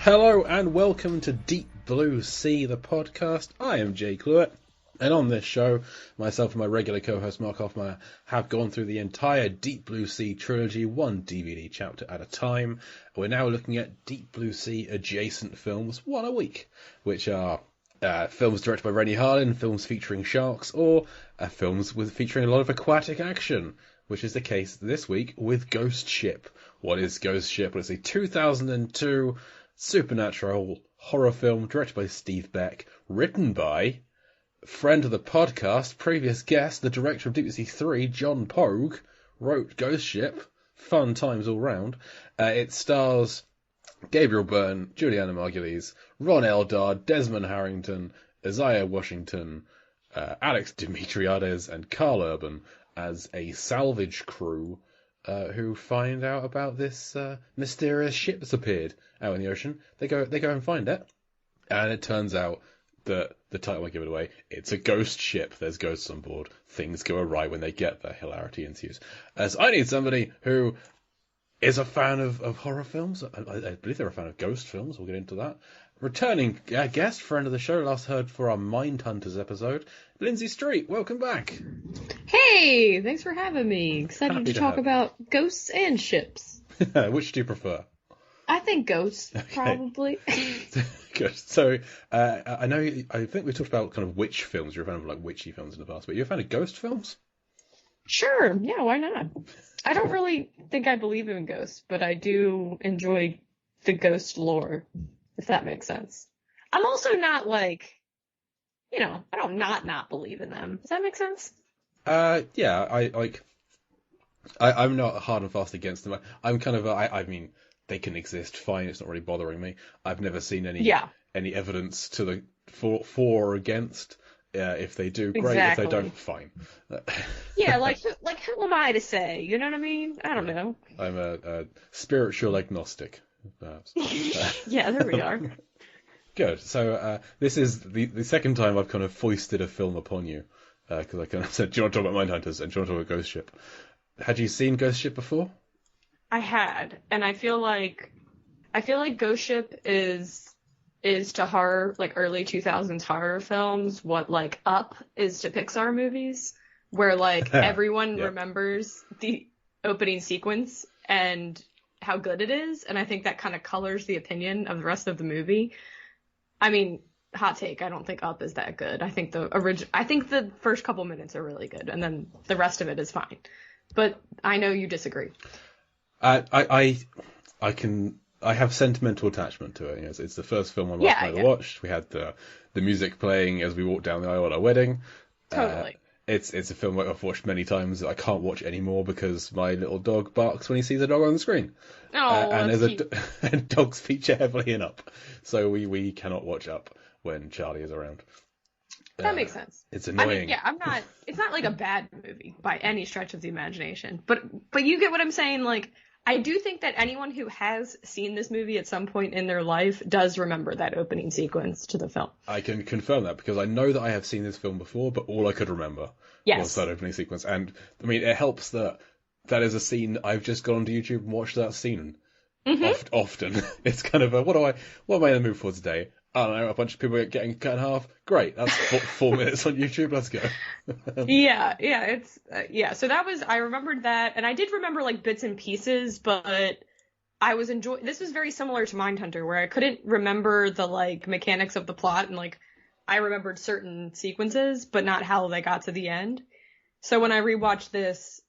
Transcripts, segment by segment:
Hello and welcome to Deep Blue Sea, the podcast. I am Jake Lewitt, and on this show, myself and my regular co-host Mark Hoffmeyer have gone through the entire Deep Blue Sea trilogy, one DVD chapter at a time. We're now looking at Deep Blue Sea adjacent films, one a week, which are films directed by Renny Harlin, films featuring sharks, or films featuring a lot of aquatic action, which is the case this week with Ghost Ship. What is Ghost Ship? Well, it's a 2002 supernatural horror film directed by Steve Beck, written by friend of the podcast, previous guest, the director of Deep Blue Sea 3, John Pogue, wrote Ghost Ship. Fun times all round. It stars Gabriel Byrne, Juliana Margulies, Ron Eldard, Desmond Harrington, Isaiah Washington, Alex Dimitriades, and Carl Urban as a salvage crew who find out about this mysterious ship that's appeared out in the ocean. They go and find it, and it turns out that the title won't give it away. It's a ghost ship. There's ghosts on board. Things go awry when they get there. Hilarity ensues. As I need somebody who is a fan of horror films. I believe they're a fan of ghost films. We'll get into that. Returning guest, friend of the show, last heard for our Mindhunters episode, Lindsay Street. Welcome back. Hey, thanks for having me. Excited to talk about ghosts and ships. Which do you prefer? I think ghosts, probably. Good. So, I think we've talked about kind of witch films. You're a fan of like witchy films in the past, but you're a fan of ghost films? Sure. Yeah, why not? I don't really think I believe in ghosts, but I do enjoy the ghost lore, if that makes sense. I'm also not like, I don't not believe in them. Does that make sense? Yeah, I'm not hard and fast against them. I'm kind of, I mean, they can exist, fine. It's not really bothering me. I've never seen any evidence to the for or against. If they do, great. Exactly. If they don't, fine. Yeah, like who am I to say? You know what I mean? I don't know. I'm a spiritual agnostic, perhaps. Yeah, there we are. Good. So this is the second time I've kind of foisted a film upon you, because I kind of said, "Do you want to talk about Mindhunters?" and "Do you want to talk about Ghost Ship?" Had you seen Ghost Ship before? I had, and I feel like Ghost Ship is to horror, like early 2000s horror films, what like Up is to Pixar movies, where like everyone remembers the opening sequence and how good it is, and I think that kind of colors the opinion of the rest of the movie. I mean, hot take, I don't think Up is that good. I think the first couple minutes are really good, and then the rest of it is fine. But I know you disagree. I have sentimental attachment to it. It's the first film my wife and I ever watched. We had the music playing as we walked down the aisle at our wedding. Totally. It's a film I've watched many times that I can't watch anymore because my little dog barks when he sees a dog on the screen. Oh, and dogs feature heavily in Up, so we cannot watch Up when Charlie is around. That makes sense. It's annoying. I mean, it's not like a bad movie by any stretch of the imagination, but you get what I'm saying. Like, I do think that anyone who has seen this movie at some point in their life does remember that opening sequence to the film. I can confirm that because I know that I have seen this film before, but all I could remember was that opening sequence. And, I mean, it helps that is a scene I've just gone onto YouTube and watched that scene often. It's kind of what am I in the mood for today? I don't know, a bunch of people getting cut in half. Great, that's 4 minutes on YouTube. Let's go. So that was, I remembered that, and I did remember like bits and pieces, but I was enjoying. This was very similar to Mindhunter, where I couldn't remember the like mechanics of the plot, and like I remembered certain sequences, but not how they got to the end. So when I rewatched this,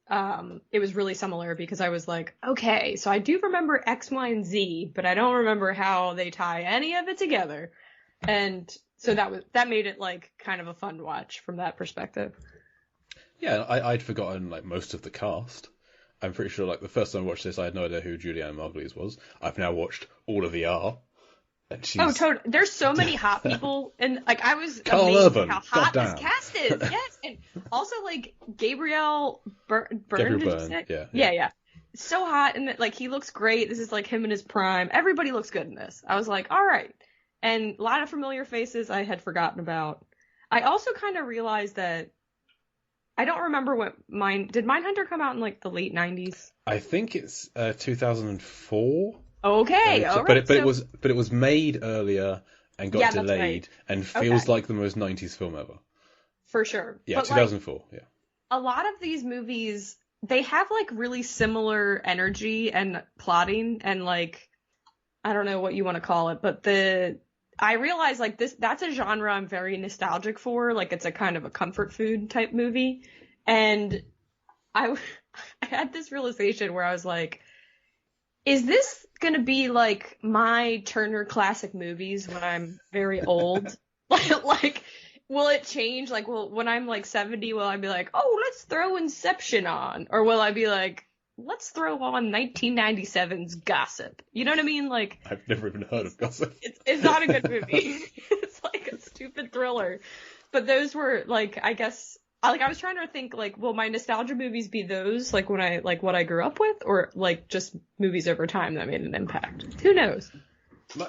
it was really similar because I was like, okay, so I do remember X, Y, and Z, but I don't remember how they tie any of it together. And so that made it like kind of a fun watch from that perspective. Yeah, I'd forgotten like most of the cast. I'm pretty sure like the first time I watched this, I had no idea who Juliana Margulies was. I've now watched all of ER. Totally. There's so many hot people, and like I was Carl amazed Urban. how hot this cast is. Yes, and also like Gabriel Byrne. Yeah. So hot, and like he looks great. This is like him in his prime. Everybody looks good in this. I was like, all right, and a lot of familiar faces I had forgotten about. I also kind of realized that I don't remember did Mindhunter come out in like the late 90s? I think it's 2004. Okay, all But right. it was made earlier and got Yeah, that's delayed right. and feels Okay, like the most 90s film ever. for sure. Yeah, But like 2004. Yeah. a lot of these movies, they have like really similar energy and plotting and like I don't know what you want to call it, but I realize like that's a genre I'm very nostalgic for. Like it's a kind of a comfort food type movie. And I I had this realization where I was like, is this gonna be like my Turner Classic Movies when I'm very old? Like, will it change? Like, when I'm like 70, will I be like, oh, let's throw Inception on? Or will I be like, let's throw on 1997's Gossip? You know what I mean? Like, I've never even heard of Gossip. it's not a good movie. It's like a stupid thriller. But those were like, I guess, I was trying to think like, will my nostalgia movies be those like when I like what I grew up with, or like just movies over time that made an impact? Who knows?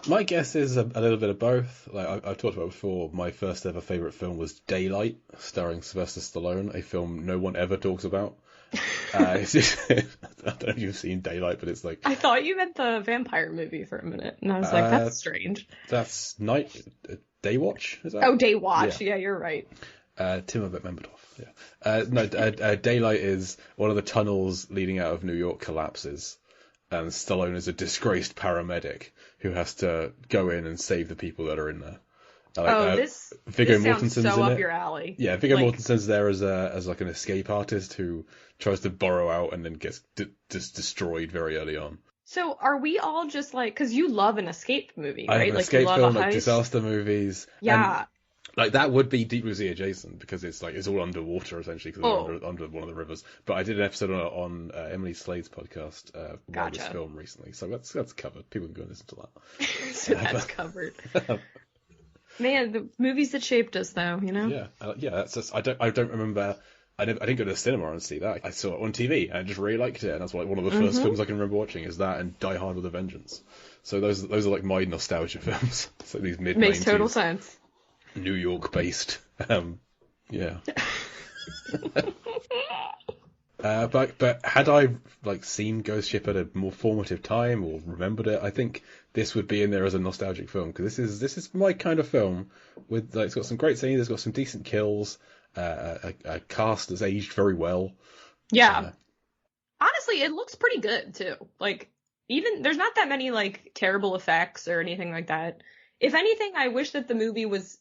My guess is a little bit of both. Like I've talked about before, my first ever favorite film was Daylight, starring Sylvester Stallone, a film no one ever talks about. It's just, I don't know if you've seen Daylight, but it's like I thought you meant the vampire movie for a minute, and I was like, that's strange. that's Daywatch, is that? Oh, Daywatch. Yeah, you're right. Timur Bekmambetov. Yeah. Daylight is one of the tunnels leading out of New York collapses, and Stallone is a disgraced paramedic who has to go in and save the people that are in there. Viggo this sounds Mortensen's so in up it. your alley. Yeah, Viggo Like, Mortensen's there as like an escape artist who tries to burrow out and then gets just destroyed very early on. so are we all just like, because you love an escape movie, I have right? an Like you escape love film, a like heist. disaster movies. Yeah. And, like that would be Deep Blue Sea adjacent because it's all underwater essentially because they're under one of the rivers. But I did an episode on Emily Slade's podcast, Wildest Gotcha. Film, recently, so that's covered. People can go and listen to that. So that's covered. Man, the movies that shaped us, though, you know? Yeah. That's just, I don't remember. I didn't go to the cinema and see that. I saw it on TV and I just really liked it, and that's like one of the first films I can remember watching is that and Die Hard with a Vengeance. So those are like my nostalgia films. So these mid-90s. Makes total sense. New York based. Yeah. But had I like seen Ghost Ship at a more formative time or remembered it, I think this would be in there as a nostalgic film because this is my kind of film with like it's got some great scenes, it's got some decent kills, a cast that's aged very well. Yeah. Honestly, it looks pretty good too. Like even there's not that many like terrible effects or anything like that. If anything, I wish that the movie was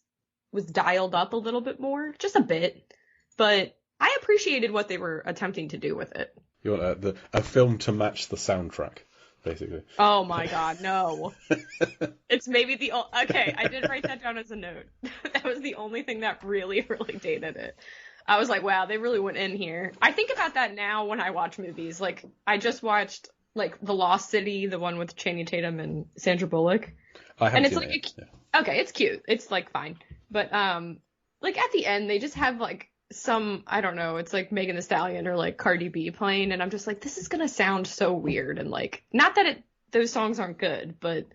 dialed up a little bit more, just a bit. But I appreciated what they were attempting to do with it. You want a film to match the soundtrack, basically. Oh my god, no. It's maybe okay, I did write that down as a note. That was the only thing that really, really dated it. I was like, wow, they really went in here. I think about that now when I watch movies. Like, I just watched, like, The Lost City, the one with Channing Tatum and Sandra Bullock. I haven't And it's seen like, it. Yeah. okay, it's cute. It's, like, fine. But, like, at the end, they just have, like, some, I don't know, it's like Megan Thee Stallion or, like, Cardi B playing, and I'm just like, this is gonna sound so weird, and, like, not that those songs aren't good, but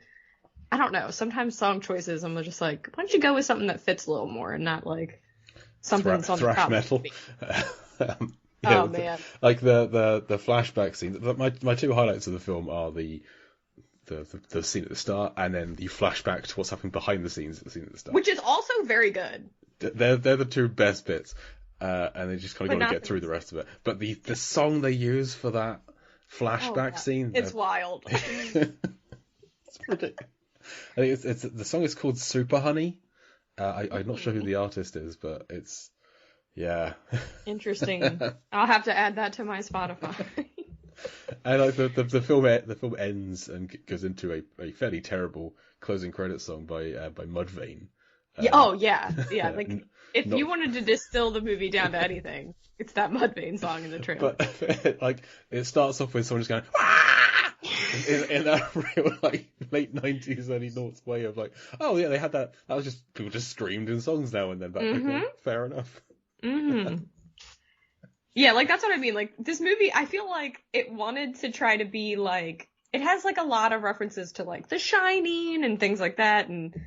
I don't know, sometimes song choices, I'm just like, why don't you go with something that fits a little more, and not, like, something that's on the thrash top metal. Oh, man. Like the flashback scene. My two highlights of the film are the scene at the start, and then the flashback to what's happening behind the scenes at the scene at the start. Which is also very good. They're the two best bits, and they just kind of But got to not get through the rest of it. But the song they use for that flashback scene, It's wild. it's ridiculous. I think it's the song is called Super Honey. I'm not sure who the artist is, but it's yeah. Interesting. I'll have to add that to my Spotify. And like the film ends and goes into a fairly terrible closing credits song by Mudvayne. Yeah, oh yeah. Like if you wanted to distill the movie down to anything, it's that Mudvayne song in the trailer. But like it starts off with someone just going "Wah!" in that real like late 90s, early noughts way of like, oh yeah, they had that. That was just people just screamed in songs now and then. But okay, fair enough. Mm-hmm. Yeah, like that's what I mean. Like this movie, I feel like it wanted to try to be like, it has like a lot of references to like The Shining and things like that, and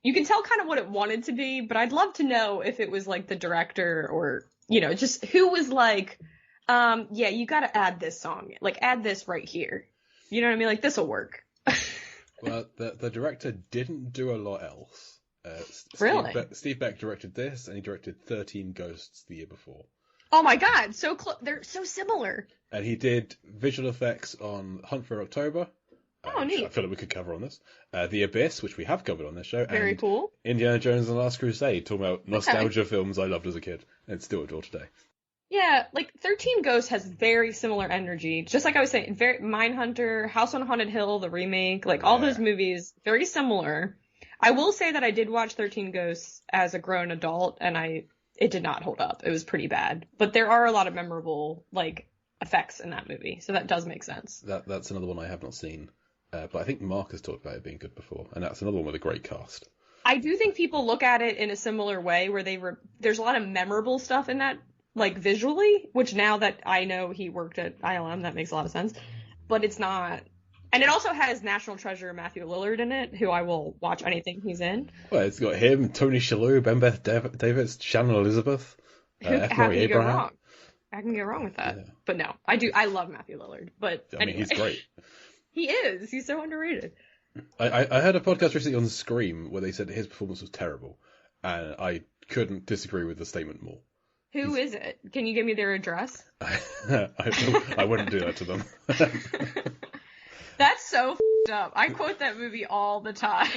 you can tell kind of what it wanted to be, but I'd love to know if it was like the director or, you know, just who was like, yeah, you gotta add this song, like add this right here. You know what I mean? Like this'll work. Well, the director didn't do a lot else. Really? Steve Beck directed this, and he directed 13 Ghosts the year before. Oh my god, they're so similar. And he did visual effects on Hunt for October. Oh, neat. I feel like we could cover on this. The Abyss, which we have covered on this show. Very and cool. Indiana Jones and the Last Crusade, talking about nostalgia films I loved as a kid and still adore today. Yeah, like 13 Ghosts has very similar energy. Just like I was saying, very Mindhunter, House on Haunted Hill, the remake, like all those movies, very similar. I will say that I did watch 13 Ghosts as a grown adult, and it did not hold up. It was pretty bad. But there are a lot of memorable, like, effects in that movie, so that does make sense. That's another one I have not seen. But I think Mark has talked about it being good before, and that's another one with a great cast. I do think people look at it in a similar way, where there's a lot of memorable stuff in that, like, visually, which now that I know he worked at ILM, that makes a lot of sense. But it's not... And it also has National Treasure Matthew Lillard in it, who I will watch anything he's in. Well, it's got him, Tony Shalhoub, Ben Beth Davis, Shannon Elizabeth, How can you go wrong? I can go wrong with that. Yeah. But no, I love Matthew Lillard. But I mean, he's great. He is. He's so underrated. I heard a podcast recently on Scream where they said his performance was terrible, and I couldn't disagree with the statement more. Who is it? Can you give me their address? I wouldn't do that to them. That's so f***ed up. I quote that movie all the time.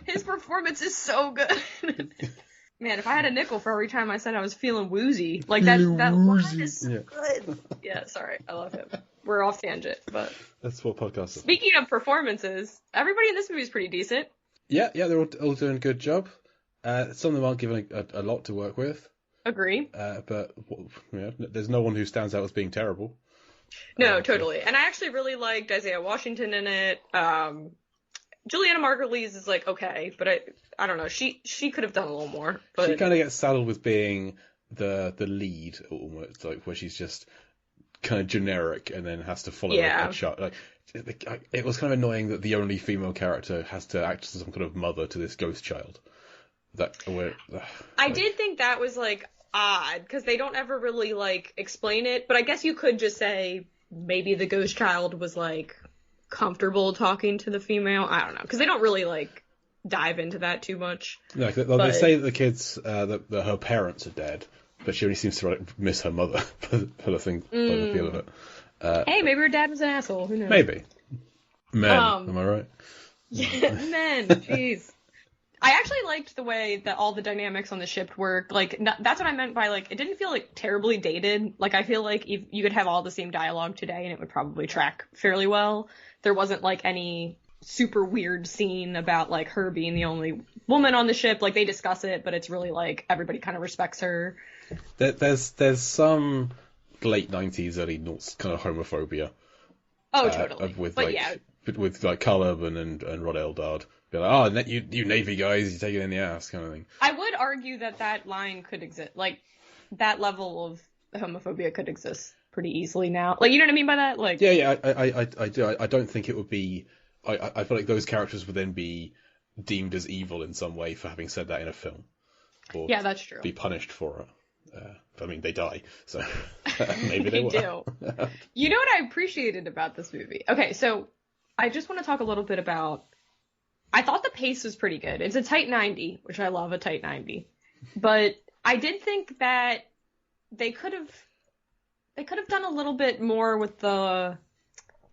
His performance is so good. Man, if I had a nickel for every time I said I was feeling woozy, like that line is so good. Yeah, sorry. I love him. We're off tangent, but... That's what podcasts are. Speaking of performances, everybody in this movie is pretty decent. Yeah, they're all doing a good job. Some of them aren't given a lot to work with. Agree. But there's no one who stands out as being terrible. No, totally. And I actually really liked Isaiah Washington in it. Juliana Margulies is like okay, but I don't know. She could have done a little more. But... She kind of gets saddled with being the lead almost, like where she's just kind of generic and then has to follow a shot. Like it was kind of annoying that the only female character has to act as some kind of mother to this ghost child. I did think that was like odd because they don't ever really like explain it, but I guess you could just say maybe the ghost child was like comfortable talking to the female. I don't know, because they don't really like dive into that too much. No, they say that the kids that her parents are dead, but she only seems to like, miss her mother for the thing, by the feel of it. Hey, maybe her dad was an asshole. Who knows? Maybe. Men, am I right? Yeah, men. Jeez. I actually liked the way that all the dynamics on the ship worked. Like, that's what I meant by, like, it didn't feel, like, terribly dated. Like, I feel like if you could have all the same dialogue today and it would probably track fairly well. There wasn't, like, any super weird scene about, like, her being the only woman on the ship. Like, they discuss it, but it's really, like, everybody kind of respects her. There's some late 90s, early noughts kind of homophobia. Oh, totally. With Carl Urban and Rod Eldard. Be like, oh, you Navy guys, you take it in the ass, kind of thing. I would argue that line could exist. Like, that level of homophobia could exist pretty easily now. Like, you know what I mean by that? Like, yeah, I do. I don't think it would be... I feel like those characters would then be deemed as evil in some way for having said that in a film. Or yeah, that's true. Be punished for it. I mean, they die, so maybe they will. Do. You know what I appreciated about this movie? Okay, so I just want to talk a little bit about... I thought the pace was pretty good. It's a tight 90, which I love a tight 90. But I did think that they could have done a little bit more with the,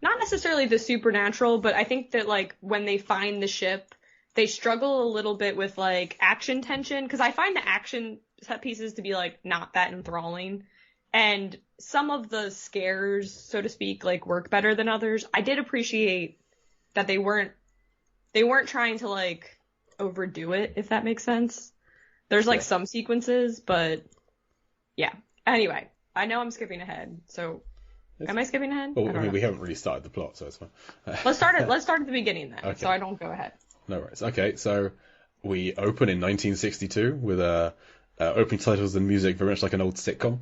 not necessarily the supernatural, but I think that, like, when they find the ship, they struggle a little bit with, like, action tension, because I find the action set pieces to be, like, not that enthralling. And some of the scares, so to speak, like, work better than others. I did appreciate that they weren't trying to, like, overdo it, if that makes sense. There's, like, some sequences, but, yeah. Anyway, I know I'm skipping ahead, so... Am I skipping ahead? Well, I mean, we haven't really started the plot, so it's fine. Let's start at the beginning, then, okay. So I don't go ahead. No worries. Okay, so we open in 1962 with opening titles and music very much like an old sitcom.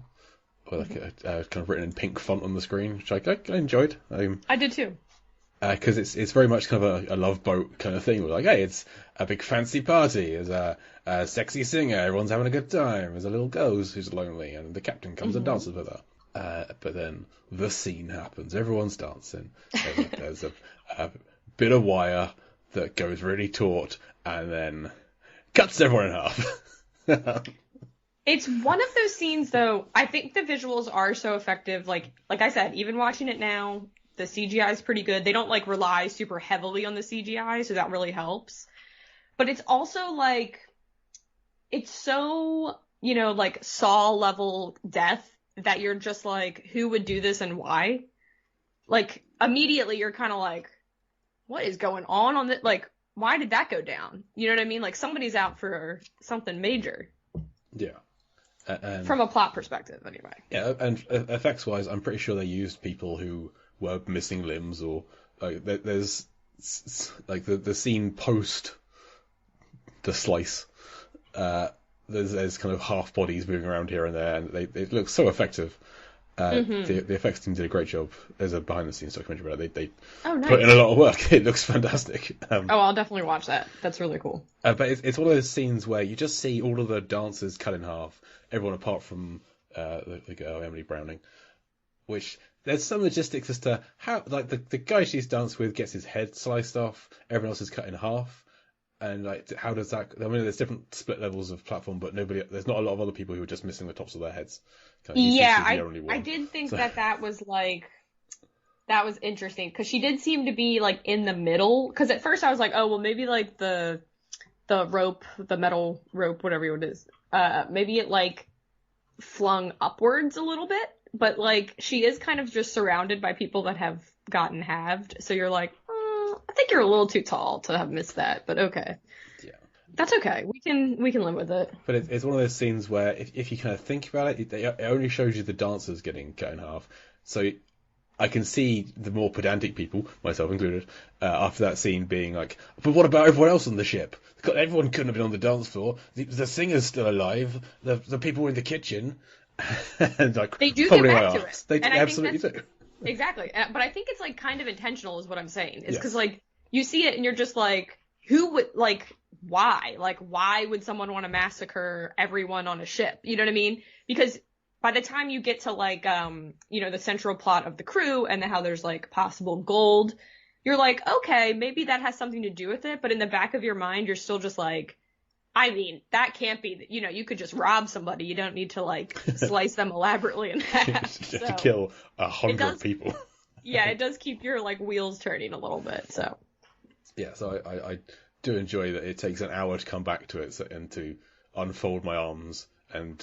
With, like, kind of written in pink font on the screen, which I enjoyed. I did, too. Because it's very much kind of a Love Boat kind of thing. We're like, hey, it's a big fancy party. There's a sexy singer. Everyone's having a good time. There's a little ghost who's lonely, and the captain comes and dances with her. But then the scene happens. Everyone's dancing. There's a bit of wire. that goes really taut and then cuts everyone in half. It's one of those scenes, though. I think the visuals are so effective. Like I said, even watching it now, the CGI is pretty good. They don't like rely super heavily on the CGI, so that really helps. But it's also like, it's so, like Saw level death that you're just like, who would do this and why? Like, immediately you're kind of like, what is going on this? Like, why did that go down? You know what I mean? Like, somebody's out for something major. Yeah. From a plot perspective, anyway. Yeah, and effects-wise, I'm pretty sure they used people who were missing limbs, or there's like the scene post the slice. There's kind of half bodies moving around here and there, and it looks so effective. The effects team did a great job. There's a behind-the-scenes documentary about it. They nice. Put in a lot of work. It looks fantastic. I'll definitely watch that. That's really cool. But it's one of those scenes where you just see all of the dancers cut in half, everyone apart from the girl, Emily Browning, which there's some logistics as to how, like, the guy she's danced with gets his head sliced off, everyone else is cut in half. And like, how does that? I mean, there's different split levels of platform, but there's not a lot of other people who are just missing the tops of their heads. I did think that was like, that was interesting, because she did seem to be like in the middle. Because at first I was like, oh well, maybe like the rope, the metal rope, whatever it is, maybe it like flung upwards a little bit, but like she is kind of just surrounded by people that have gotten halved, so you're like, I think you're a little too tall to have missed that, but okay. Yeah. That's okay. We can live with it. But it's one of those scenes where if you kind of think about it, it only shows you the dancers getting cut in half. So I can see the more pedantic people, myself included, after that scene being like, but what about everyone else on the ship? Everyone couldn't have been on the dance floor. The singer's still alive. The people in the kitchen. And like, they do get back to it. They absolutely do. Exactly. But I think it's like kind of intentional is what I'm saying. Is because like you see it and you're just like, who would, like, why? Like, why would someone want to massacre everyone on a ship? You know what I mean? Because by the time you get to like, the central plot of the crew and how there's like possible gold, you're like, okay, maybe that has something to do with it. But in the back of your mind, you're still just like, I mean, that can't be, you could just rob somebody. You don't need to, like, slice them elaborately in half. You have to kill 100 people. Yeah, it does keep your, like, wheels turning a little bit, so. Yeah, so I do enjoy that it takes an hour to come back to it and to unfold my arms and,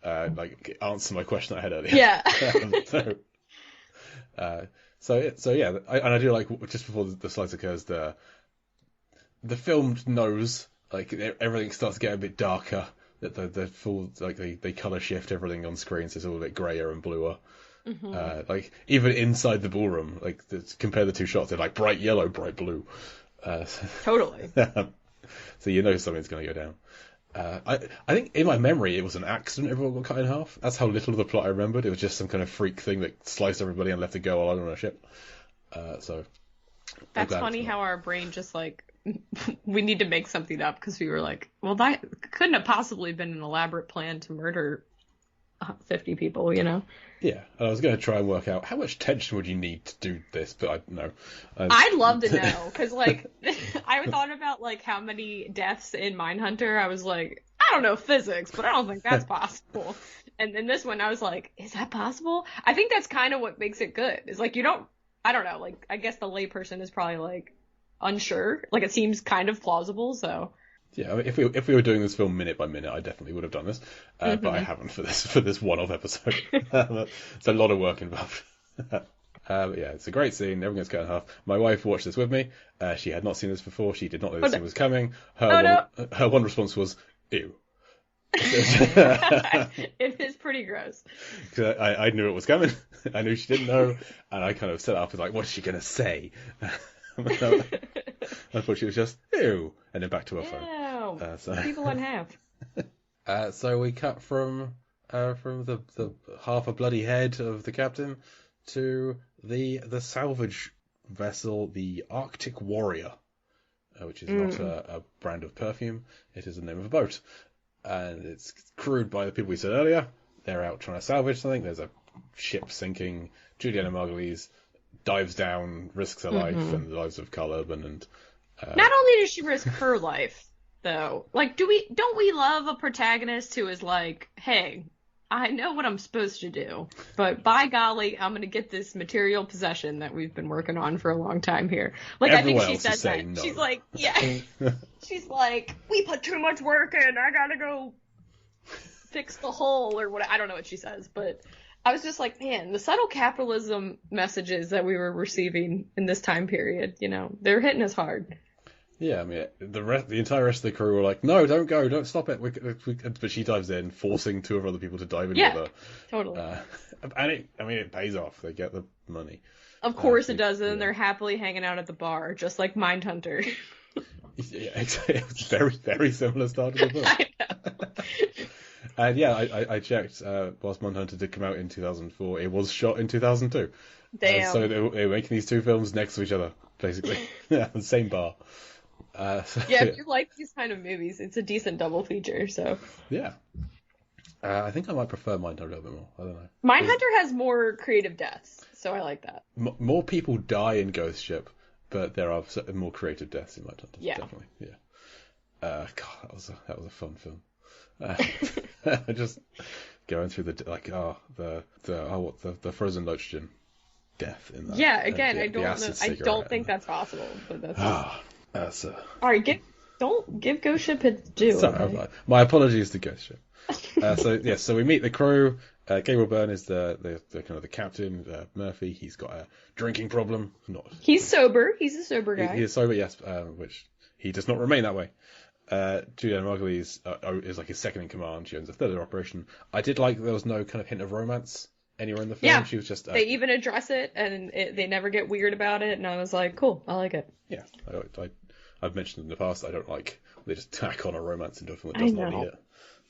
answer my question I had earlier. Yeah. So yeah, I do like, just before the slice occurs, the film knows, like, everything starts to get a bit darker. That the full, like, they color shift everything on screen, so it's all a bit grayer and bluer. Mm-hmm. Like, even inside the ballroom, like, compare the two shots, they're like bright yellow, bright blue. Totally. So you know something's going to go down. I think in my memory it was an accident everyone got cut in half. That's how little of the plot I remembered. It was just some kind of freak thing that sliced everybody and left a girl alone on a ship. So that's funny how our brain just like, we need to make something up because we were like, well, that couldn't have possibly been an elaborate plan to murder 50 people, Yeah, and I was going to try and work out how much tension would you need to do this, but I don't know. I'd love to know, because, like, I thought about, like, how many deaths in Mindhunter. I was like, I don't know physics, but I don't think that's possible. And then this one, I was like, is that possible? I think that's kind of what makes it good. Is like, I don't know, like, I guess the layperson is probably, like, unsure. Like, it seems kind of plausible, so. Yeah, I mean, if we were doing this film minute by minute, I definitely would have done this, but I haven't for this one-off episode. It's a lot of work involved. But yeah, it's a great scene. Everyone gets cut in half. My wife watched this with me. She had not seen this before. She did not know this scene was coming. Her one response was, "Ew." It is pretty gross. I knew it was coming. I knew she didn't know, and I kind of set up as like, what's she gonna say? I thought she was just ew, and then back to her phone. So. People in half. So we cut from the half a bloody head of the captain to the salvage vessel, the Arctic Warrior, which is not a brand of perfume. It is the name of a boat, and it's crewed by the people we said earlier. They're out trying to salvage something. There's a ship sinking. Juliana Margulies dives down, risks her life and the lives of Carl Urban Not only does she risk her life, though, like, don't we love a protagonist who is like, hey, I know what I'm supposed to do, but by golly, I'm gonna get this material possession that we've been working on for a long time here. Like, Everyone I think else she is says saying that. no. She's like, yeah. She's like, we put too much work in. I gotta go fix the hole or what. I don't know what she says, but I was just like, man, the subtle capitalism messages that we were receiving in this time period, they're hitting us hard. Yeah, I mean, the entire rest of the crew were like, no, don't go, don't stop it. But she dives in, forcing two of other people to dive in with her. Totally. And it pays off. They get the money. Of course it does, and they're happily hanging out at the bar, just like Mindhunter. Yeah, it's very, very similar start to the film. I know. And yeah, I checked, whilst Mindhunter did come out in 2004, it was shot in 2002. Damn. So they were making these two films next to each other, basically. Yeah, the same bar. If you like these kind of movies, it's a decent double feature, so. Yeah. I think I might prefer Mindhunter a little bit more. I don't know. Mindhunter has more creative deaths, so I like that. More people die in Ghost Ship, but there are more creative deaths in Mindhunter. Yeah. Definitely. Yeah. God, that was a fun film. Just going through the frozen nitrogen death in that. Yeah, again, I don't think that's possible, but that's. All right, don't give Ghost Ship its due. Sorry, okay? My apologies to Ghost Ship. So we meet the crew. Gabriel Byrne is the kind of the captain. Murphy, he's got a drinking problem. He's sober. He's a sober guy. He is sober, yes, which he does not remain that way. Julianne Margulies is like his second in command. She owns a third of the operation. I did like there was no kind of hint of romance anywhere in the film. Yeah, she was just. They even address it, and they never get weird about it. And I was like, cool, I like it. Yeah, I've mentioned in the past I don't like they just tack on a romance into a film that does not need it.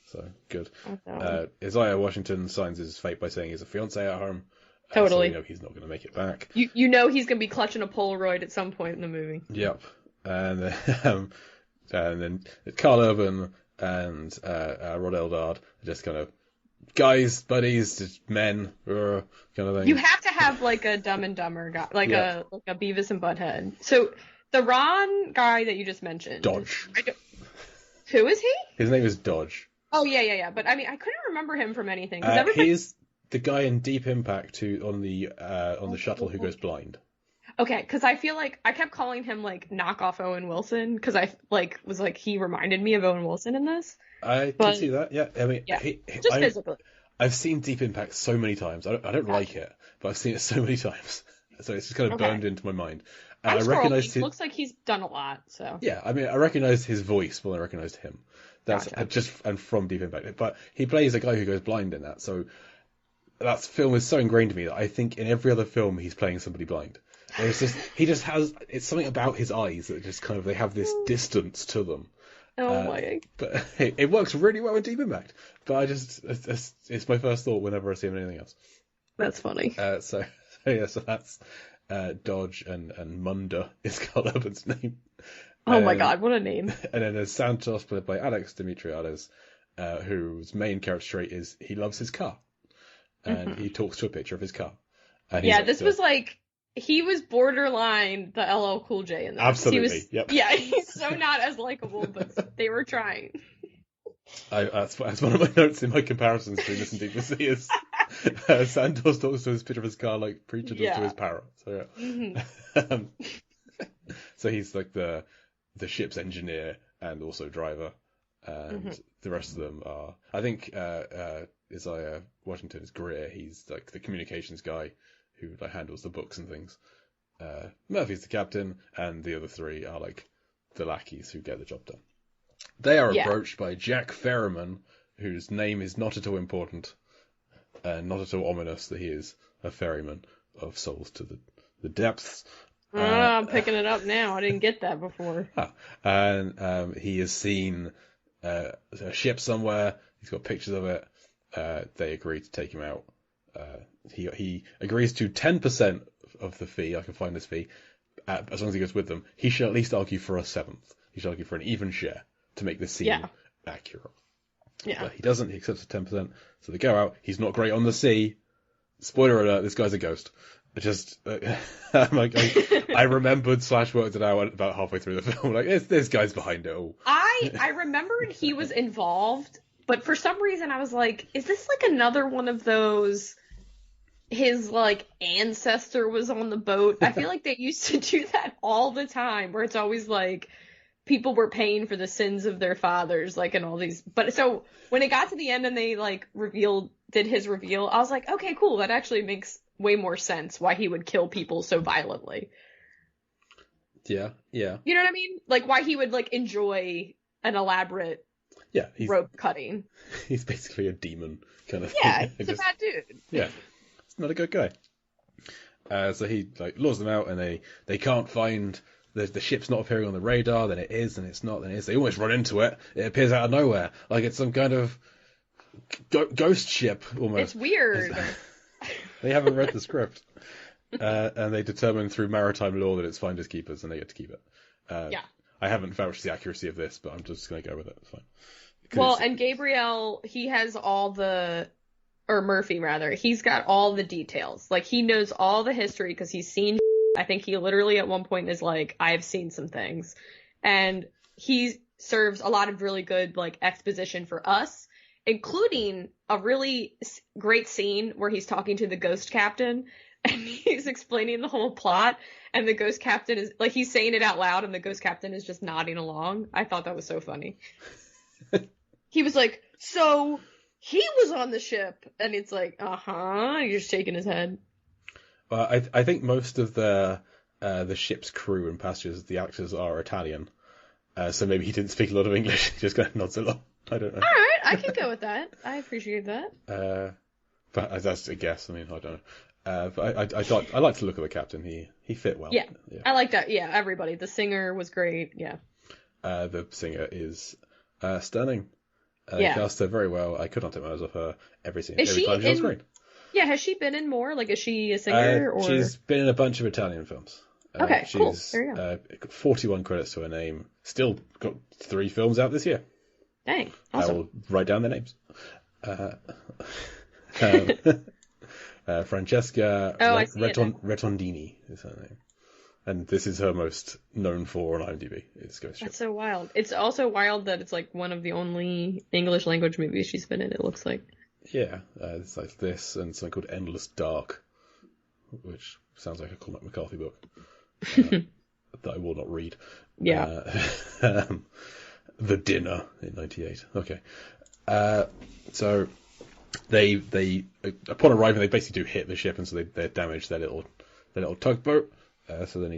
So good. Isaiah Washington signs his fate by saying he has a fiance at home. Totally. So he's not going to make it back. You know he's going to be clutching a Polaroid at some point in the movie. Yep. And then Carl Urban and Rod Eldard are just kind of guys, buddies, just men, kind of thing. You have to have like a Dumb and Dumber guy, like a Beavis and Butthead. So the Ron guy that you just mentioned, Dodge. Who is he? His name is Dodge. Oh yeah. But I mean, I couldn't remember him from anything. He's the guy in Deep Impact on the shuttle who goes blind. Okay, because I feel like I kept calling him like knockoff Owen Wilson because I was like he reminded me of Owen Wilson in this. I can see that. Yeah, I mean, just physically. I've seen Deep Impact so many times. I don't like it, but I've seen it so many times, so it's just kind of burned into my mind. And I recognized his. Looks like he's done a lot. So. Yeah, I mean, I recognized his voice more than I recognized him. That's and from Deep Impact, but he plays a guy who goes blind in that. So that film is so ingrained to me that I think in every other film he's playing somebody blind. It's something about his eyes that just kind of they have this distance to them. Oh my! But it works really well in Deep Impact. But it's my first thought whenever I see him in anything else. That's funny. So that's Dodge and Munda is Carl Urban's name. Oh my God, what a name! And then there's Santos, played by Alex Dimitriades, whose main character trait is he loves his car, and he talks to a picture of his car. And this was like. He was borderline the LL Cool J in this. Absolutely. Yep. Yeah, he's so not as likable, but they were trying. That's one of my notes in my comparisons between this and Deep Blue Sea is Santos talks to his picture of his car like Preacher does to his parrot. So so he's like the ship's engineer and also driver, and the rest of them are. I think Isaiah Washington is Greer. He's like the communications guy who like handles the books and things. Murphy's the captain, and the other three are like the lackeys who get the job done. They are approached by Jack Ferriman, whose name is not at all important, and not at all ominous that he is a ferryman of souls to the depths. I'm picking it up now. I didn't get that before. And he has seen a ship somewhere. He's got pictures of it. They agree to take him out. He agrees to 10% of the fee. I can find this fee. As long as he goes with them, he should at least argue for a seventh. He should argue for an even share to make this scene accurate. Yeah. But he doesn't. He accepts the 10%. So they go out. He's not great on the sea. Spoiler alert: this guy's a ghost. Just, I'm like, I remembered / worked it out about halfway through the film. Like, this guy's behind it all. I remembered he was involved, but for some reason I was like, is this like another one of those, his like ancestor was on the boat? I feel like they used to do that all the time, where it's always like people were paying for the sins of their fathers, like in all these. But so when it got to the end and they like did his reveal, I was like, okay, cool, that actually makes way more sense why he would kill people so violently. Yeah. You know what I mean? Like why he would like enjoy an elaborate rope cutting. He's basically a demon kind of Yeah, thing. he's a bad dude. Yeah, he's not a good guy. So he like lures them out, and they can't find the ship's not appearing on the radar. Then it is, and it's not. Then it is. They almost run into it. It appears out of nowhere, like it's some kind of ghost ship almost. It's weird. They haven't read the script, and they determine through maritime law that it's finders keepers, and they get to keep it. Yeah. I haven't vouched the accuracy of this, but I'm just going to go with it. It's fine. Well, and Gabriel, he has or Murphy rather, he's got all the details. Like he knows all the history because he's seen. I think he literally at one point is like, I've seen some things, and he serves a lot of really good like exposition for us, including a really great scene where he's talking to the ghost captain and he's explaining the whole plot, and the ghost captain is like, he's saying it out loud and the ghost captain is just nodding along. I thought that was so funny. He was like, so he was on the ship, and it's like, you're just shaking his head. Well, I think most of the ship's crew and passengers, the actors are Italian, so maybe he didn't speak a lot of English. He just kind of nods along. I don't know. All right, I can go with that. I appreciate that. But that's a guess. I mean, I don't know. But I thought I liked the look of the captain. He fit well. Yeah, I like that. Yeah, everybody. The singer was great. Yeah. The singer is stunning. Cast her very well. I could not take my eyes off her every time. She was great. Yeah, has she been in more? Like, is she a singer? Or she's been in a bunch of Italian films. Okay, cool. There you go. Got 41 credits to her name. Still got 3 films out this year. Dang, awesome. I will write down their names. Francesca Retondini is her name. And this is her most known for on IMDb. It's Ghost Ship. That's so wild. It's also wild that it's like one of the only English language movies she's been in, it looks like. Yeah, it's like this and something called Endless Dark, which sounds like a Cormac McCarthy book that I will not read. Yeah. The Dinner in '98. Okay. So they upon arriving, they basically do hit the ship, and so they damage their little tugboat. So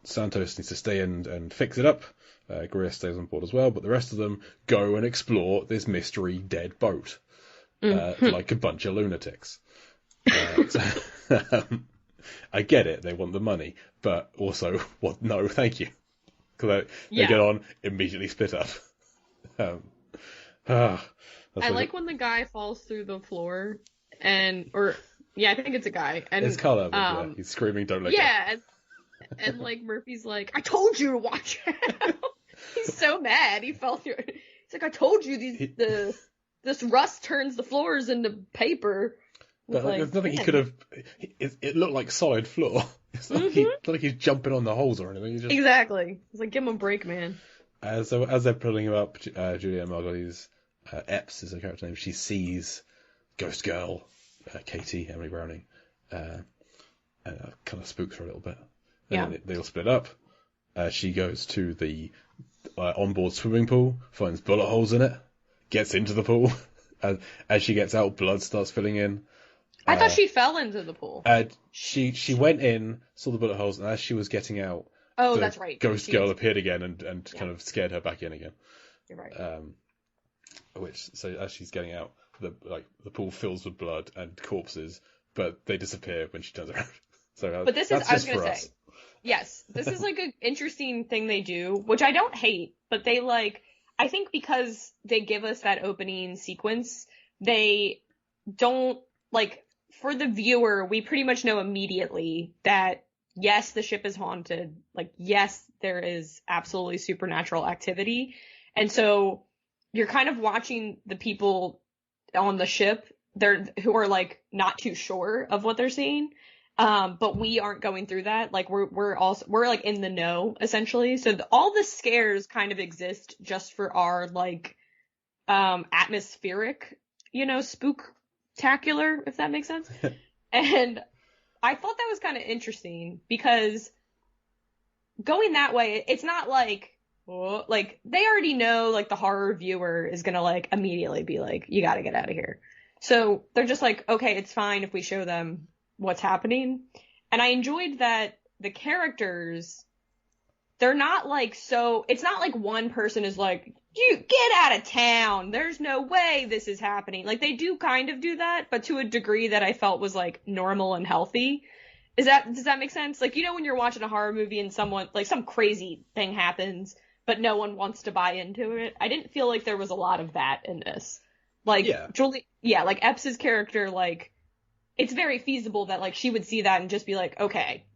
Santos needs to stay and fix it up. Greer stays on board as well, but the rest of them go and explore this mystery dead boat. Like a bunch of lunatics. I get it, they want the money, but also, no, thank you. Because they get on, immediately split up. I like when the guy falls through the floor, I think it's a guy. And it's Carl, he's screaming, don't let go. Yeah, and like Murphy's like, I told you to watch out. He's so mad, he fell through. He's like, I told you this rust turns the floors into paper. But there's nothing he could have. It looked like solid floor. It's not like he's jumping on the holes or anything. Exactly. It's like, give him a break, man. So as they're pulling him up, Julianne Margulies, Epps is her character name. She sees Ghost Girl, Katie, Emily Browning, and kind of spooks her a little bit. And then they all split up. She goes to the onboard swimming pool, finds bullet holes in it, gets into the pool. As she gets out, blood starts filling in. I thought she fell into the pool. She went in, saw the bullet holes, and as she was getting out, that's right. Ghost Girl appeared again and kind of scared her back in again. You're right. So as she's getting out, the pool fills with blood and corpses, but they disappear when she turns around. So, but this is, I was going to say, yes, this is like an interesting thing they do, which I don't hate, but they I think because they give us that opening sequence, they don't, for the viewer, we pretty much know immediately that, yes, the ship is haunted. Yes, there is absolutely supernatural activity. And so you're kind of watching the people on the ship who are, not too sure of what they're seeing. But we aren't going through that. Like we're like in the know essentially. So all the scares kind of exist just for our like atmospheric, spooktacular, if that makes sense. And I thought that was kind of interesting because going that way, it's not like, oh, like they already know like the horror viewer is gonna like immediately be like, you gotta get out of here. So they're just like, okay, it's fine if we show them what's happening. And I enjoyed that the characters, they're not like, so it's not like one person is like, you get out of town. There's no way this is happening. Like they do kind of do that, but to a degree that I felt was like normal and healthy. Does that make sense? Like, when you're watching a horror movie and someone, like some crazy thing happens, but no one wants to buy into it. I didn't feel like there was a lot of that in this. Like, yeah. Like Epps' character, like, it's very feasible that like she would see that and just be like, okay,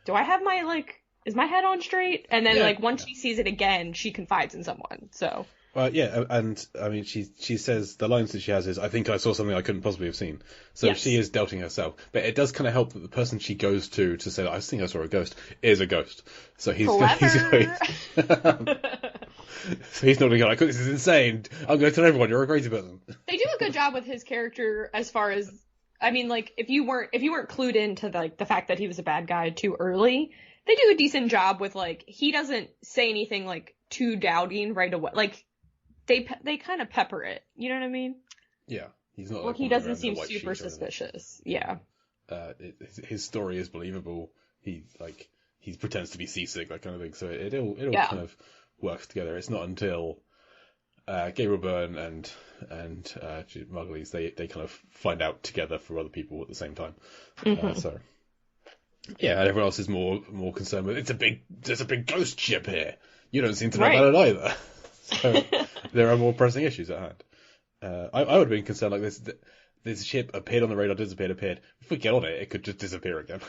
do I have my, like, is my head on straight? And then like once she sees it again, she confides in someone. So. Yeah, and I mean, she says the lines that she has is, "I think I saw something I couldn't possibly have seen." So yes. She is doubting herself, but it does kind of help that the person she goes to say that I think I saw a ghost is a ghost. So he's going, so he's not going to go like, "This is insane. I'm going to tell everyone you're a crazy person." They do a good job with his character as far as, I mean, like if you weren't clued into like the fact that he was a bad guy too early, they do a decent job with like he doesn't say anything like too doubting right away, like. They kind of pepper it, you know what I mean? Yeah, he's not. Like he doesn't seem super suspicious. Yeah. His story is believable. He pretends to be seasick, that kind of thing. So it all kind of works together. It's not until Gabriel Byrne and Margulies they kind of find out together for other people at the same time. So yeah, and everyone else is more concerned with there's a big ghost ship here. You don't seem to know about it either. So there are more pressing issues at hand. I would have been concerned like this ship appeared on the radar, disappeared. If we get on it, it could just disappear again.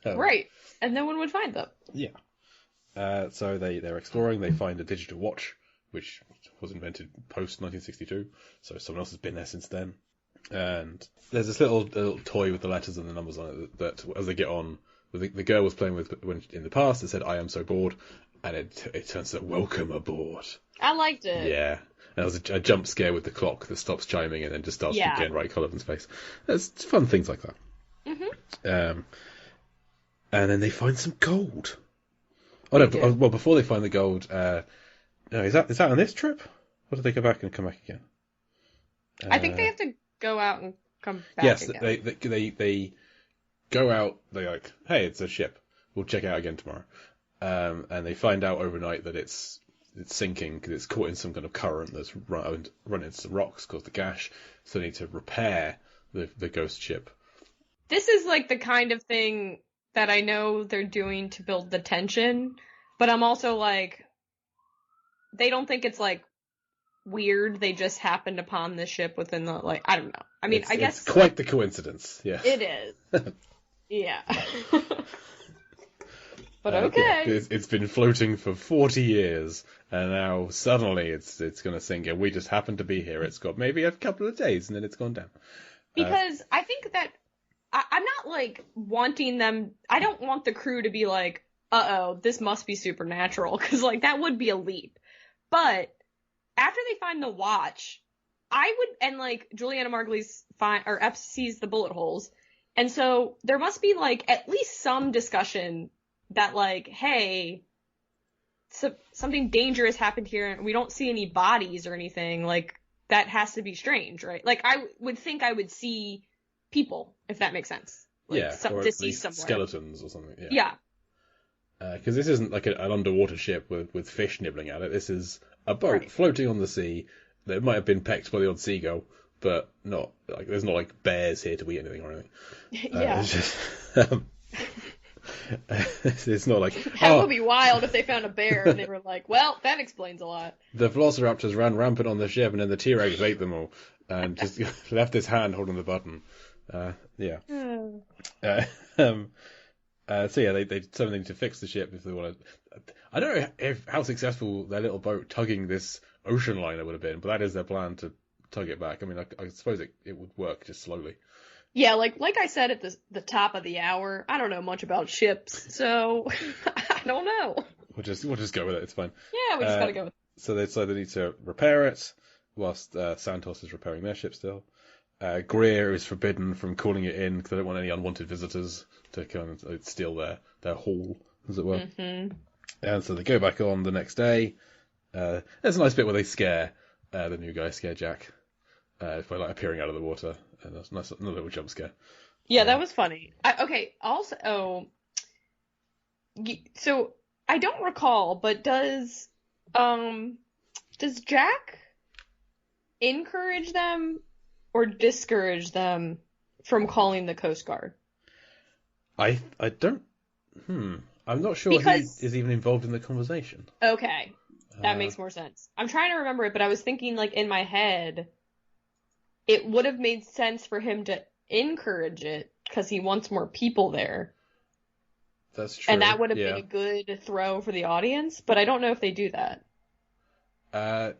Right, and no one would find them. Yeah. So they're exploring. They find a digital watch, which was invented post 1962. So someone else has been there since then. And there's this little toy with the letters and the numbers on it that as they get on, the girl was playing with when in the past. It said, "I am so bored," and it turns out, "Welcome aboard." I liked it. Yeah. And there was a jump scare with the clock that stops chiming and then just starts getting right colour in space. There's fun things like that. Mm-hmm. And then they find some gold. Oh no! Well, before they find the gold, no, is that on this trip? Or do they go back and come back again? I think they have to go out and come back again. Yes, they go out. They're like, "Hey, it's a ship. We'll check it out again tomorrow." And they find out overnight that it's sinking because it's caught in some kind of current that's run into some rocks, caused a gash. So they need to repair the ghost ship. This is like the kind of thing that I know they're doing to build the tension, but I'm also like, they don't think it's like weird. They just happened upon the ship within the, like, I don't know. I mean, I guess it's quite the coincidence. Yeah, it is. Yeah. But okay. It's been floating for 40 years, and now suddenly it's going to sink, and we just happen to be here. It's got maybe a couple of days, and then it's gone down. Because I think that I'm not, like, wanting them... I don't want the crew to be like, uh-oh, this must be supernatural, because, like, that would be a leap. But after they find the watch, I would... And, like, Juliana Margulies Epps sees the bullet holes, and so there must be, like, at least some discussion that, like, hey, something dangerous happened here and we don't see any bodies or anything, like, that has to be strange, right? Like, I would think I would see people, if that makes sense. Like, or at least somewhere. Skeletons or something. Yeah. Because this isn't like an underwater ship with fish nibbling at it. This is a boat floating on the sea that might have been pecked by the odd seagull, but not, like, there's not, like, bears here to eat anything or anything. Yeah. It's just... it's not like that would be wild if they found a bear and they were like, well, that explains a lot. The velociraptors ran rampant on the ship and then the T-Rex ate them all and just left his hand holding the button. Yeah. So yeah, they determined they need to fix the ship if they want to. I don't know how successful their little boat tugging this ocean liner would have been, but that is their plan, to tug it back. I mean, I suppose it would work just slowly. Yeah, like I said at the top of the hour, I don't know much about ships, so I don't know. We'll just go with it. It's fine. Yeah, we just gotta go with So they decide they need to repair it, whilst Santos is repairing their ship still. Greer is forbidden from calling it in because they don't want any unwanted visitors to come and steal their haul, as it were. Mm-hmm. And so they go back on the next day. There's a nice bit where they scare the new guy, scare Jack, by like appearing out of the water. And that's nice, another little jump scare. Yeah, that was funny. Also, so I don't recall, but does Jack encourage them or discourage them from calling the Coast Guard? I don't. I'm not sure Because... he is even involved in the conversation. Okay, that makes more sense. I'm trying to remember it, but I was thinking, like, in my head, it would have made sense for him to encourage it because he wants more people there. That's true. And that would have been a good throw for the audience, but I don't know if they do that. I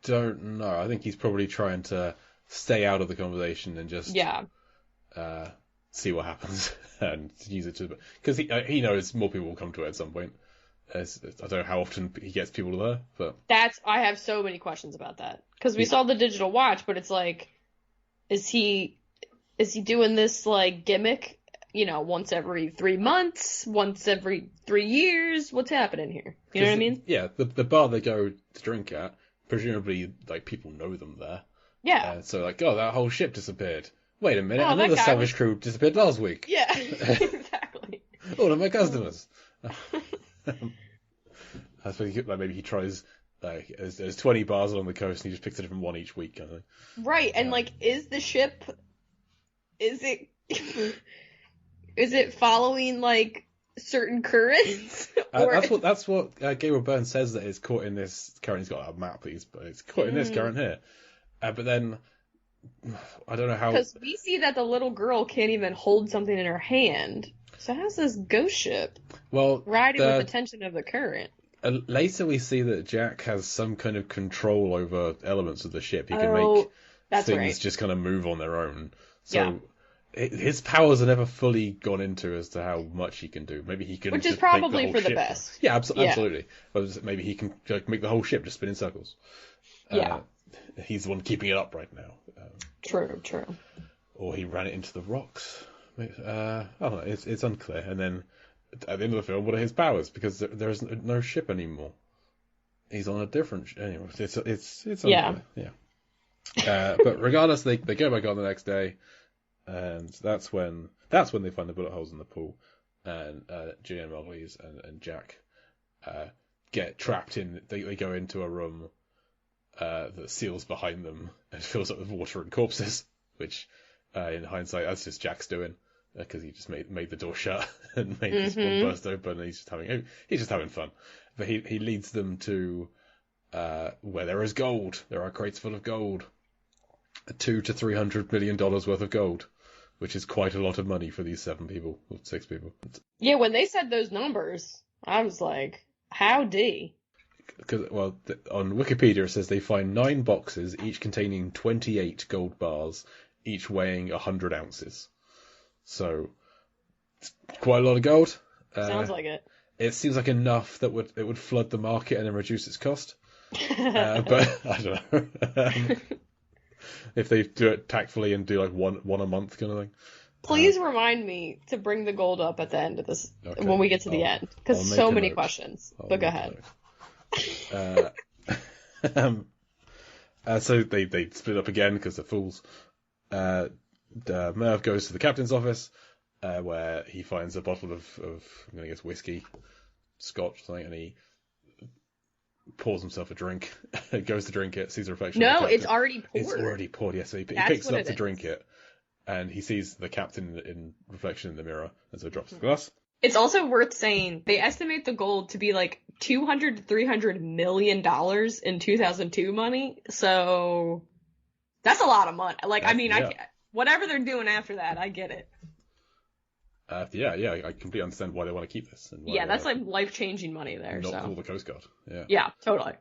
don't know. I think he's probably trying to stay out of the conversation and just see what happens and use it to, because he knows more people will come to it at some point. I don't know how often he gets people there, but I have so many questions about that because we saw the digital watch, but it's like, is he doing this like gimmick? Once every 3 months, once every 3 years. What's happening here? You know what I mean? Yeah, the bar they go to drink at, presumably like people know them there. Yeah. So like, oh, that whole ship disappeared. Wait a minute, Oh, another Savage crew disappeared last week. Yeah, exactly. All of my customers. I suppose maybe he tries, like, there's 20 bars along the coast and he just picks a different one each week, kind of thing. Right, and like, is the ship, is it following like certain currents? That's what Gabriel Byrne says, that it's caught in this current. He's got a map, but it's caught in this current here. But then I don't know how, because we see that the little girl can't even hold something in her hand. So how's this ghost ship riding with the tension of the current? Later we see that Jack has some kind of control over elements of the ship. He can make things just kind of move on their own. So his powers are never fully gone into as to how much he can do. Maybe he can, which is probably for the best. Yeah, absolutely. But maybe he can make the whole ship just spin in circles. He's the one keeping it up right now. True. Or he ran it into the rocks. I don't know. It's unclear. And then at the end of the film, what are his powers? Because there's no ship anymore. He's on a different. Anyway, it's unclear. Yeah. But regardless, they go back on the next day, and that's when they find the bullet holes in the pool, and Julianne Margulies and Jack get trapped in. They go into a room that seals behind them and fills up with water and corpses, which in hindsight, that's just Jack's doing, because he just made the door shut and made this one burst open, and he's just having fun. But he leads them to where there is gold. There are crates full of gold, $200 to $300 million worth of gold, which is quite a lot of money for these 7 people or 6 people. Yeah, when they said those numbers, I was like, howdy. Because, on Wikipedia it says they find 9 boxes, each containing 28 gold bars, each weighing 100 ounces. So, it's quite a lot of gold. Sounds like it. It seems like enough that it would flood the market and then reduce its cost. But I don't know. If they do it tactfully and do like one a month kind of thing. Please remind me to bring the gold up at the end of this, when we get to the end, because so many questions. But go ahead. So they split up again because they're fools. Merv goes to the captain's office, where he finds a bottle of I'm going to guess whiskey, scotch, something, and he pours himself a drink. Goes to drink it, sees a reflection. No, it's already poured. It's already poured. Yes, so he picks it up to drink it, and he sees the captain in reflection in the mirror, and so drops the glass. It's also worth saying they estimate the gold to be like $200 to $300 million in 2002 money. So that's a lot of money. Like, I mean, whatever they're doing after that, I get it. I completely understand why they want to keep this. And that's like life-changing money there. Not call the Coast Guard. Yeah, totally.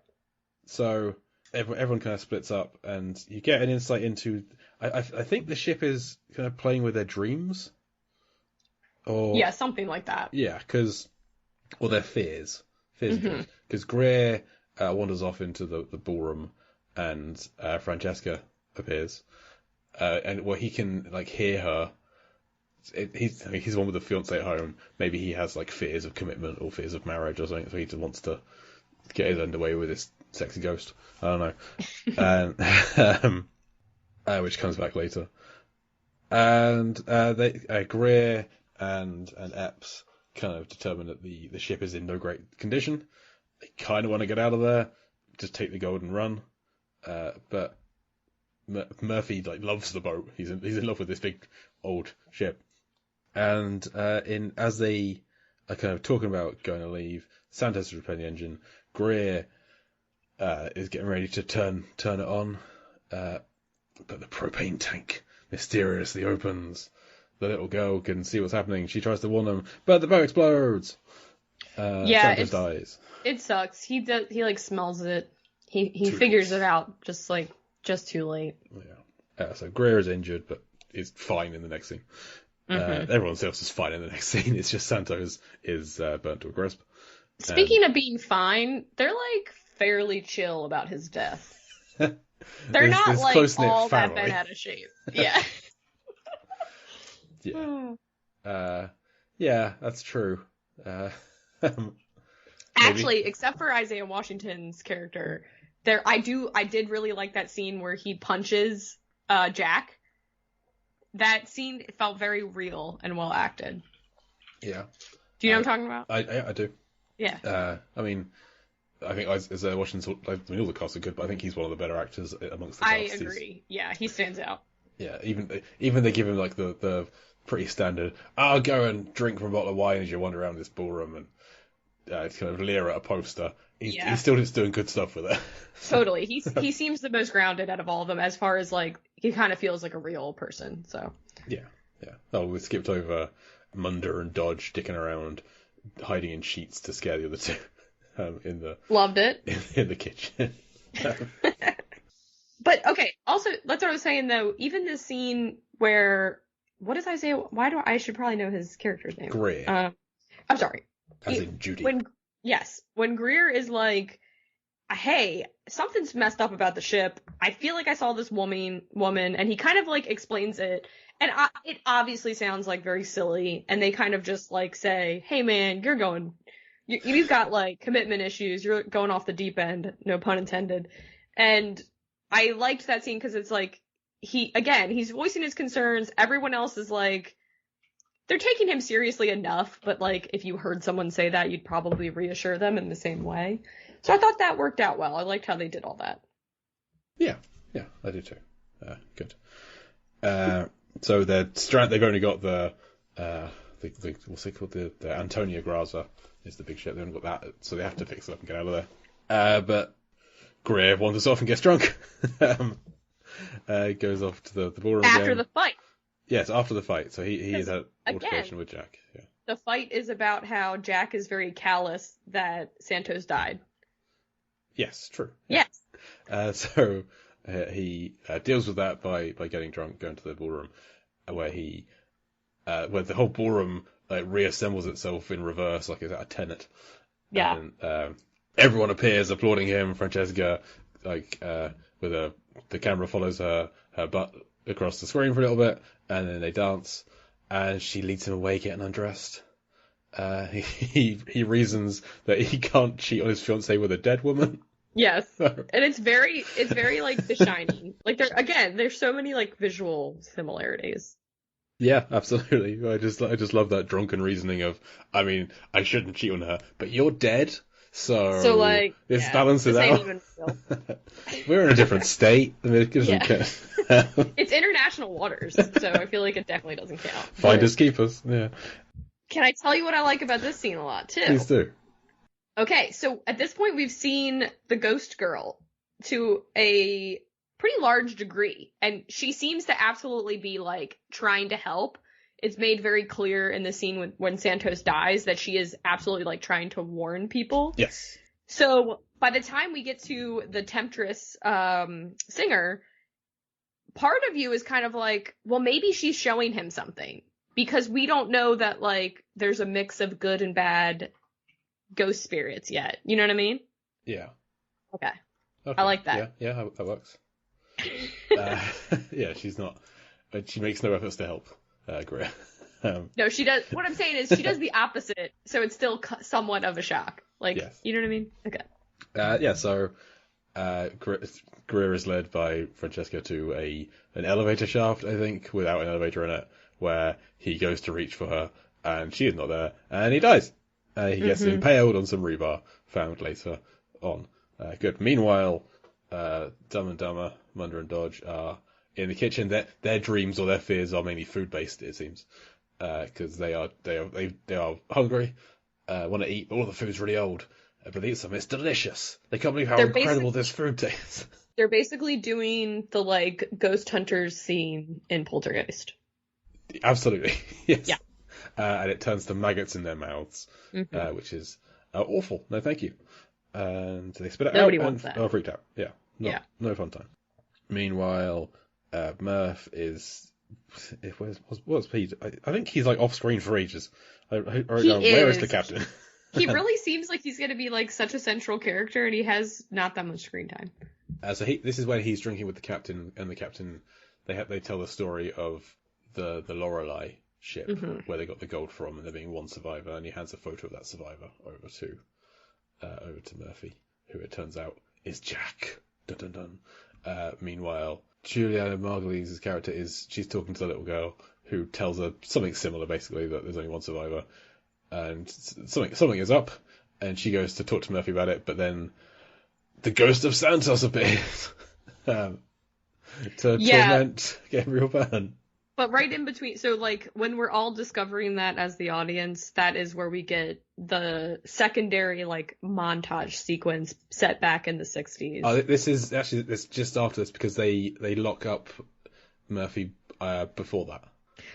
So everyone kind of splits up, and you get an insight into. I think the ship is kind of playing with their dreams, or Yeah, something like that. yeah, or their fears, Mm-hmm. because Greer wanders off into the ballroom, and Francesca appears, and well, he can like hear her. He's the one with the fiance at home. Maybe he has like fears of commitment or fears of marriage or something, so he just wants to get his underway with this sexy ghost. I don't know, which comes back later. And Greer and Epps kind of determine that the ship is in no great condition. They kind of want to get out of there, just take the gold and run. But Murphy like loves the boat. He's in love with this big old ship. And as they are kind of talking about going to leave, Santos is repairing the engine. Greer is getting ready to turn it on, but the propane tank mysteriously opens. The little girl can see what's happening. She tries to warn them, but the boat explodes. Santos dies. It sucks. He like smells it. He figures it out just too late. Yeah. So Greer is injured, but is fine in the next scene. Everyone else is fine in the next scene. It's just Santos is burnt to a crisp. Speaking of being fine, they're like fairly chill about his death. They're not like all that bent out of shape. Yeah. Yeah. Yeah, that's true. Actually, except for Isaiah Washington's character, I did really like that scene where he punches Jack. That scene felt very real and well acted. Yeah. Do you know what I'm talking about? I do. Yeah. I mean, I think Isaiah Washington, all the casts are good, but I think he's one of the better actors amongst the cast. I agree. Yeah, he stands out. Yeah, even they give him like the pretty standard, I'll go and drink from a bottle of wine as you wander around this ballroom and kind of leer at a poster. He's still just doing good stuff with it. Totally. He seems the most grounded out of all of them as far as like, he kind of feels like a real person, so. Yeah. Oh, we skipped over Munder and Dodge dicking around, hiding in sheets to scare the other two. Loved it. In the kitchen. But okay, also that's what I was saying though. Even the scene where I should probably know his character's name. Greer. I'm sorry. As in Judy. When Greer is like, hey, something's messed up about the ship. I feel like I saw this woman, and he kind of like explains it. And it obviously sounds like very silly. And they kind of just like say, hey man, you've got like commitment issues. You're going off the deep end. No pun intended. And I liked that scene because it's like, he's voicing his concerns. Everyone else is like, they're taking him seriously enough. But like, if you heard someone say that, you'd probably reassure them in the same way. So I thought that worked out well. I liked how they did all that. Yeah, I do too. Good. So they've only got the what's it called? The Antonia Graza is the big ship. They haven't got that, so they have to fix it up and get out of there. But Greer wanders off and gets drunk. Goes off to the ballroom after again. The fight. Yes, after the fight. So he has had altercation with Jack. Yeah. The fight is about how Jack is very callous that Santos died. Yes, true. Yes. So he deals with that by getting drunk, going to the ballroom, where the whole ballroom reassembles itself in reverse, like it's at a Tenet. Yeah. And everyone appears applauding him. Francesca, the camera follows her butt across the screen for a little bit, and then they dance, and she leads him away getting undressed. He reasons that he can't cheat on his fiancée with a dead woman. Yes, and it's very like The Shining. Like there's so many like visual similarities. Yeah, absolutely. I just love that drunken reasoning of, I mean, I shouldn't cheat on her, but you're dead, so like this balances this ain't out. even real. We're in a different state. I mean, it doesn't count. It's international waters, so I feel like it definitely doesn't count. Finders keepers. Yeah. Can I tell you what I like about this scene a lot too? Please do. Okay, so at this point we've seen the ghost girl to a pretty large degree, and she seems to absolutely be like trying to help. It's made very clear in the scene when Santos dies that she is absolutely like trying to warn people. Yes. So by the time we get to the Temptress singer, part of you is kind of like, well, maybe she's showing him something, because we don't know that, like, there's a mix of good and bad ghost spirits yet. You know what I mean? Yeah. Okay. Okay. I like that. Yeah, that works. Yeah, she's not. She makes no efforts to help Greer. No, she does. What I'm saying is she does the opposite, so it's still somewhat of a shock. Like, Yes. You know what I mean? Okay. Yeah, so Greer is led by Francesca to an elevator shaft, I think, without an elevator in it, where he goes to reach for her, and she is not there, and he dies. He gets impaled on some rebar, found later on. Good. Meanwhile, Dumb and Dumber, Munder and Dodge are in the kitchen. Their dreams or their fears are mainly food-based, it seems, because they are hungry, want to eat, but all the food's really old. But they eat some. It's delicious. They can't believe how incredible this food tastes. They're basically doing the, like, ghost hunters scene in Poltergeist. Absolutely, yes. Yeah. And it turns to maggots in their mouths, which is awful. No, thank you. And they spit it Nobody out. wants and that. are freaked out. Yeah. No fun time. Meanwhile, Murph is. What's he? I think he's like off screen for ages. I wrote down, where is the captain? He really seems like he's going to be like such a central character, and he has not that much screen time. This is when he's drinking with the captain, and the captain they tell the story of the Lorelei ship where they got the gold from, and there being one survivor, and he hands a photo of that survivor over to Murphy, who it turns out is Jack. Dun dun dun. Meanwhile, Juliana Margulies' character she's talking to the little girl who tells her something similar, basically, that there's only one survivor. And something is up, and she goes to talk to Murphy about it, but then the ghost of Santos appears to torment Gabriel Byrne. But right in between, so like when we're all discovering that as the audience, that is where we get the secondary like montage sequence set back in the 60s. This is just after this, because they lock up Murphy before that.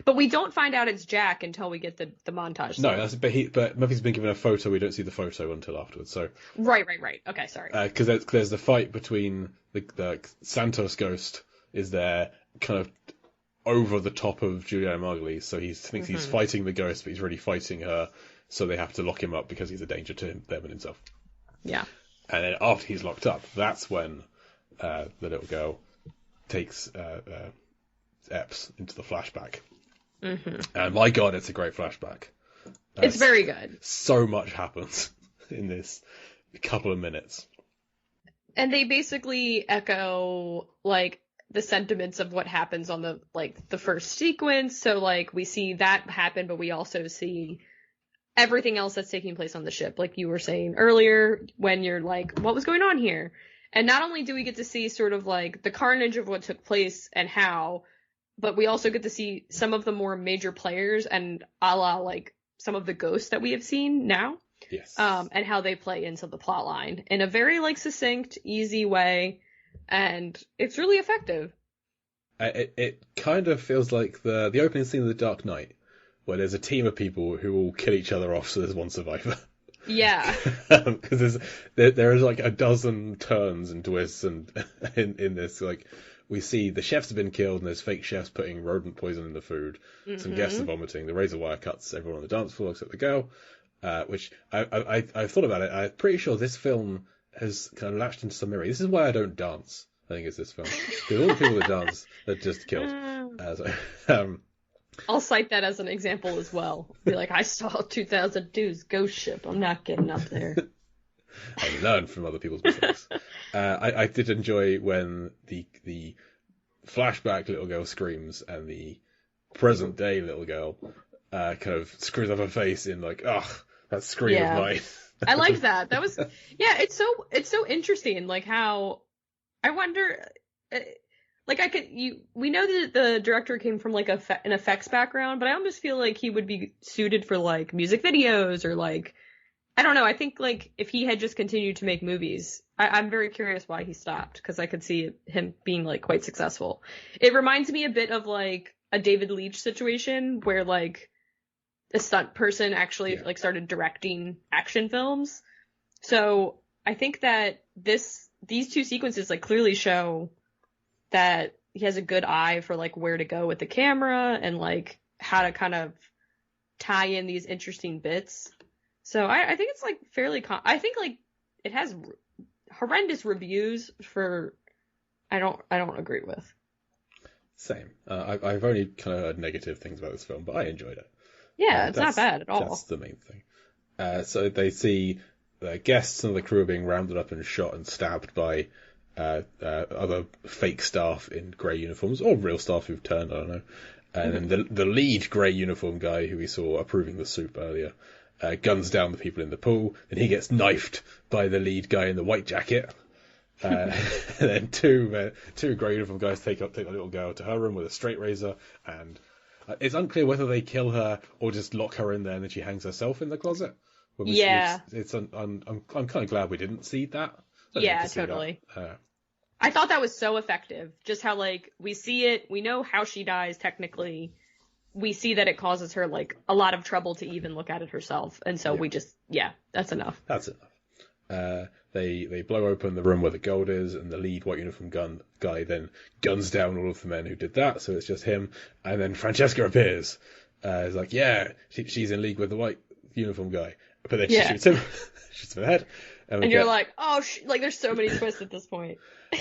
But we don't find out it's Jack until we get the montage. No, but Murphy's been given a photo. We don't see the photo until afterwards. So right. Okay, sorry. Because there's the fight between the Santos ghost is there, kind of over the top of Juliana Margulies. So he thinks he's fighting the ghost, but he's really fighting her. So they have to lock him up because he's a danger to them and himself. Yeah. And then after he's locked up, that's when the little girl takes Epps into the flashback. And my God, it's a great flashback. It's very good. So much happens in this couple of minutes. And they basically echo like the sentiments of what happens on the first sequence. So like we see that happen, but we also see everything else that's taking place on the ship. Like you were saying earlier, when you're like, what was going on here? And not only do we get to see sort of like the carnage of what took place and how, but we also get to see some of the more major players and a la like some of the ghosts that we have seen now. Yes. And how they play into the plot line in a very like succinct, easy way. And it's really effective. It kind of feels like the opening scene of The Dark Knight, where there's a team of people who all kill each other off, so there's one survivor. Yeah. Because there is like a dozen turns and twists and in this, like, we see the chefs have been killed and there's fake chefs putting rodent poison in the food. Some guests are vomiting. The razor wire cuts everyone on the dance floor except the girl. Which I thought about it. I'm pretty sure this film has kind of latched into some memory. This is why I don't dance, I think, is this film. Because all the people that dance are just killed. I'll cite that as an example as well. Be like, I saw 2002's Ghost Ship. I'm not getting up there. I learn from other people's mistakes. I did enjoy when the flashback little girl screams and the present day little girl kind of screws up her face in like, ugh, that scream of mine. I like that. That was, it's so interesting. Like how, I wonder, we know that the director came from like an effects background, but I almost feel like he would be suited for like music videos or like, I don't know. I think like if he had just continued to make movies, I'm very curious why he stopped, because I could see him being like quite successful. It reminds me a bit of like a David Leitch situation where like a stunt person actually like started directing action films. So I think that these two sequences like clearly show that he has a good eye for like where to go with the camera and like how to kind of tie in these interesting bits. So I think it's like fairly I think like it has horrendous reviews for I don't agree with. Same. I've only kind of heard negative things about this film, but I enjoyed it. Yeah, it's not bad at all. That's the main thing. So they see the guests and the crew are being rounded up and shot and stabbed by other fake staff in grey uniforms, or real staff who've turned, I don't know. And then the lead grey uniform guy who we saw approving the soup earlier guns down the people in the pool, and he gets knifed by the lead guy in the white jacket. And then two grey uniform guys take a little girl to her room with a straight razor, and it's unclear whether they kill her or just lock her in there and then she hangs herself in the closet. I'm kind of glad we didn't see that. Yeah, totally. I thought that was so effective. Just how like we see it, we know how she dies technically. We see that it causes her like a lot of trouble to even look at it herself, and so we just that's enough. That's enough. They blow open the room where the gold is, and the lead white uniform guy then guns down all of the men who did that. So it's just him, and then Francesca appears. It's like she's in league with the white uniform guy, but then she shoots him, shoots him in the head. And you're like, oh, like there's so many twists at this point.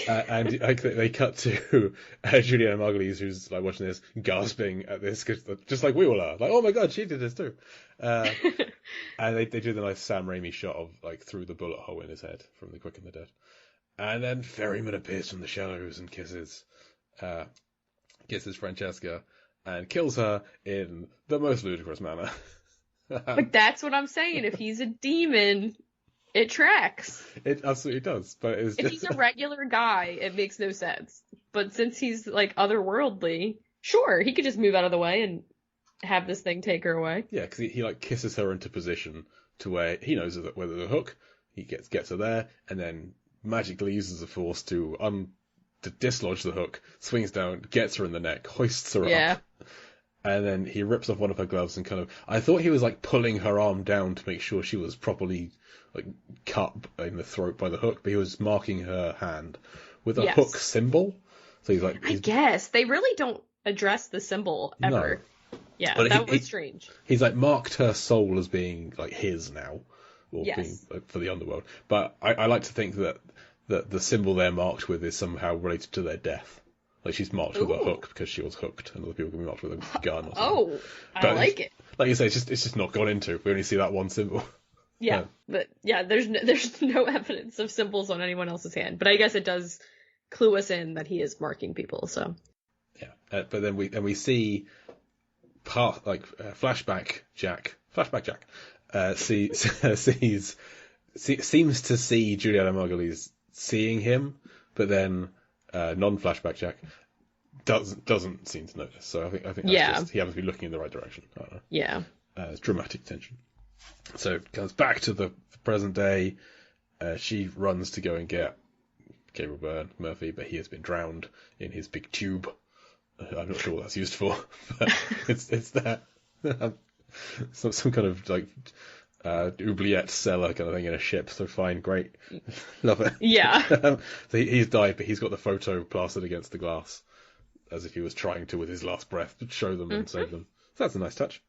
And they cut to Julianna Margulies, who's like watching this, gasping at this, just like we all are. Like, oh my god, she did this too. And they do the nice Sam Raimi shot of like through the bullet hole in his head from The Quick and the Dead. And then Ferryman appears from the shadows and kisses Francesca and kills her in the most ludicrous manner. But that's what I'm saying. If he's a demon, it tracks. It absolutely does. But if he's a regular guy, it makes no sense. But since he's like otherworldly, sure, he could just move out of the way and have this thing take her away. Yeah, because he like kisses her into position to where he knows that where there's a hook, he gets her there, and then magically uses the force to dislodge the hook, swings down, gets her in the neck, hoists her up. And then he rips off one of her gloves and kind of... I thought he was like pulling her arm down to make sure she was properly like cut in the throat by the hook, but he was marking her hand with a hook symbol. So he's like... I guess. They really don't address the symbol ever. No. Yeah, but that was strange. He's like marked her soul as being like his now, or being for the underworld. But I like to think that the symbol they're marked with is somehow related to their death. Like she's marked with a hook because she was hooked, and other people can be marked with a gun or something. I like it. Like you say, it's just not gone into. We only see that one symbol. Yeah, but there's no evidence of symbols on anyone else's hand. But I guess it does clue us in that he is marking people. So but then we see flashback Jack seems to see Julianna Margulies seeing him, but then non-flashback Jack doesn't seem to notice. So I think that's just he happens to be looking in the right direction. I don't know. Yeah. It's dramatic tension. So it comes back to the present day. She runs to go and get Gabriel Byrne Murphy, but he has been drowned in his big tube. I'm not sure what that's used for, but it's that some kind of like oubliette cellar kind of thing in a ship. So fine, great, love it. Yeah. So he's died, but he's got the photo plastered against the glass, as if he was trying to, with his last breath, to show them and save them. So that's a nice touch.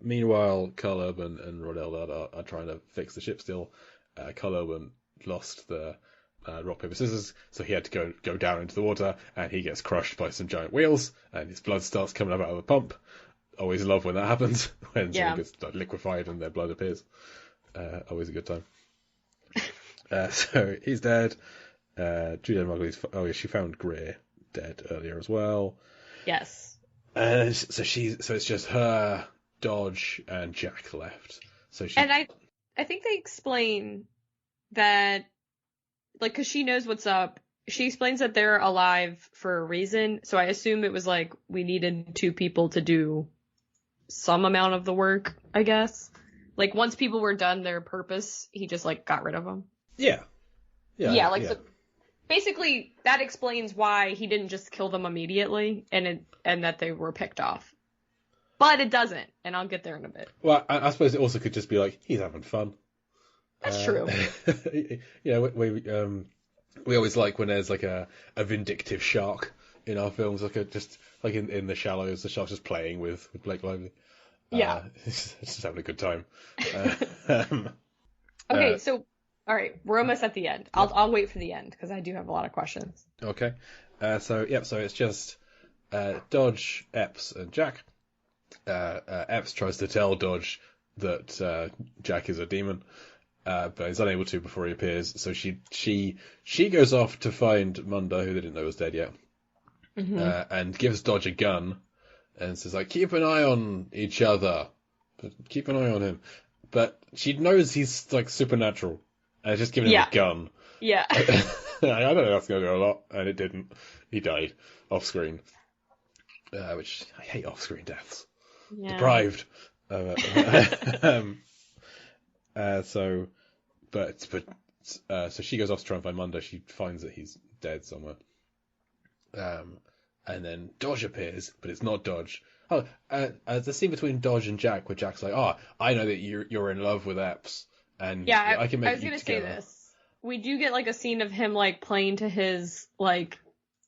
Meanwhile, Carl Urban and Rod Eldard are trying to fix the ship still. Carl Urban lost the rock, paper, scissors, so he had to go down into the water, and he gets crushed by some giant wheels, and his blood starts coming up out of the pump. Always love when that happens, when someone gets like, liquefied and their blood appears. Always a good time. So he's dead. Julianna Margulies, she found Greer dead earlier as well. Yes. So it's just her, Dodge, and Jack left. And I think they explain that, like, because she knows what's up. She explains that they're alive for a reason. So I assume it was like we needed two people to do some amount of the work, I guess. Like once people were done their purpose, he just like got rid of them. Yeah. So basically that explains why he didn't just kill them immediately and that they were picked off. But it doesn't, and I'll get there in a bit. Well, I suppose it also could just be like he's having fun. That's true. We always like when there's like a vindictive shark in our films, just like in The Shallows, the shark's just playing with Blake Lively. Yeah. It's just having a good time. Okay, so all right, we're almost at the end. I'll wait for the end because I do have a lot of questions. Okay. So it's just Dodge, Epps, and Jack. Epps tries to tell Dodge that Jack is a demon, but he's unable to before he appears. So she goes off to find Munda, who they didn't know was dead yet, and gives Dodge a gun, and says like, "Keep an eye on each other, but keep an eye on him." But she knows he's like supernatural, and just giving him a gun. Yeah. I don't know if that's going to do a lot, and it didn't. He died off screen, which I hate off screen deaths. Yeah. Deprived. So she goes off to try and find Munda. She finds that he's dead somewhere. And then Dodge appears, but it's not Dodge. The scene between Dodge and Jack, where Jack's like, "Oh, I know that you're in love with Epps, and I can make I was you gonna together." say this. We do get like a scene of him like playing to his like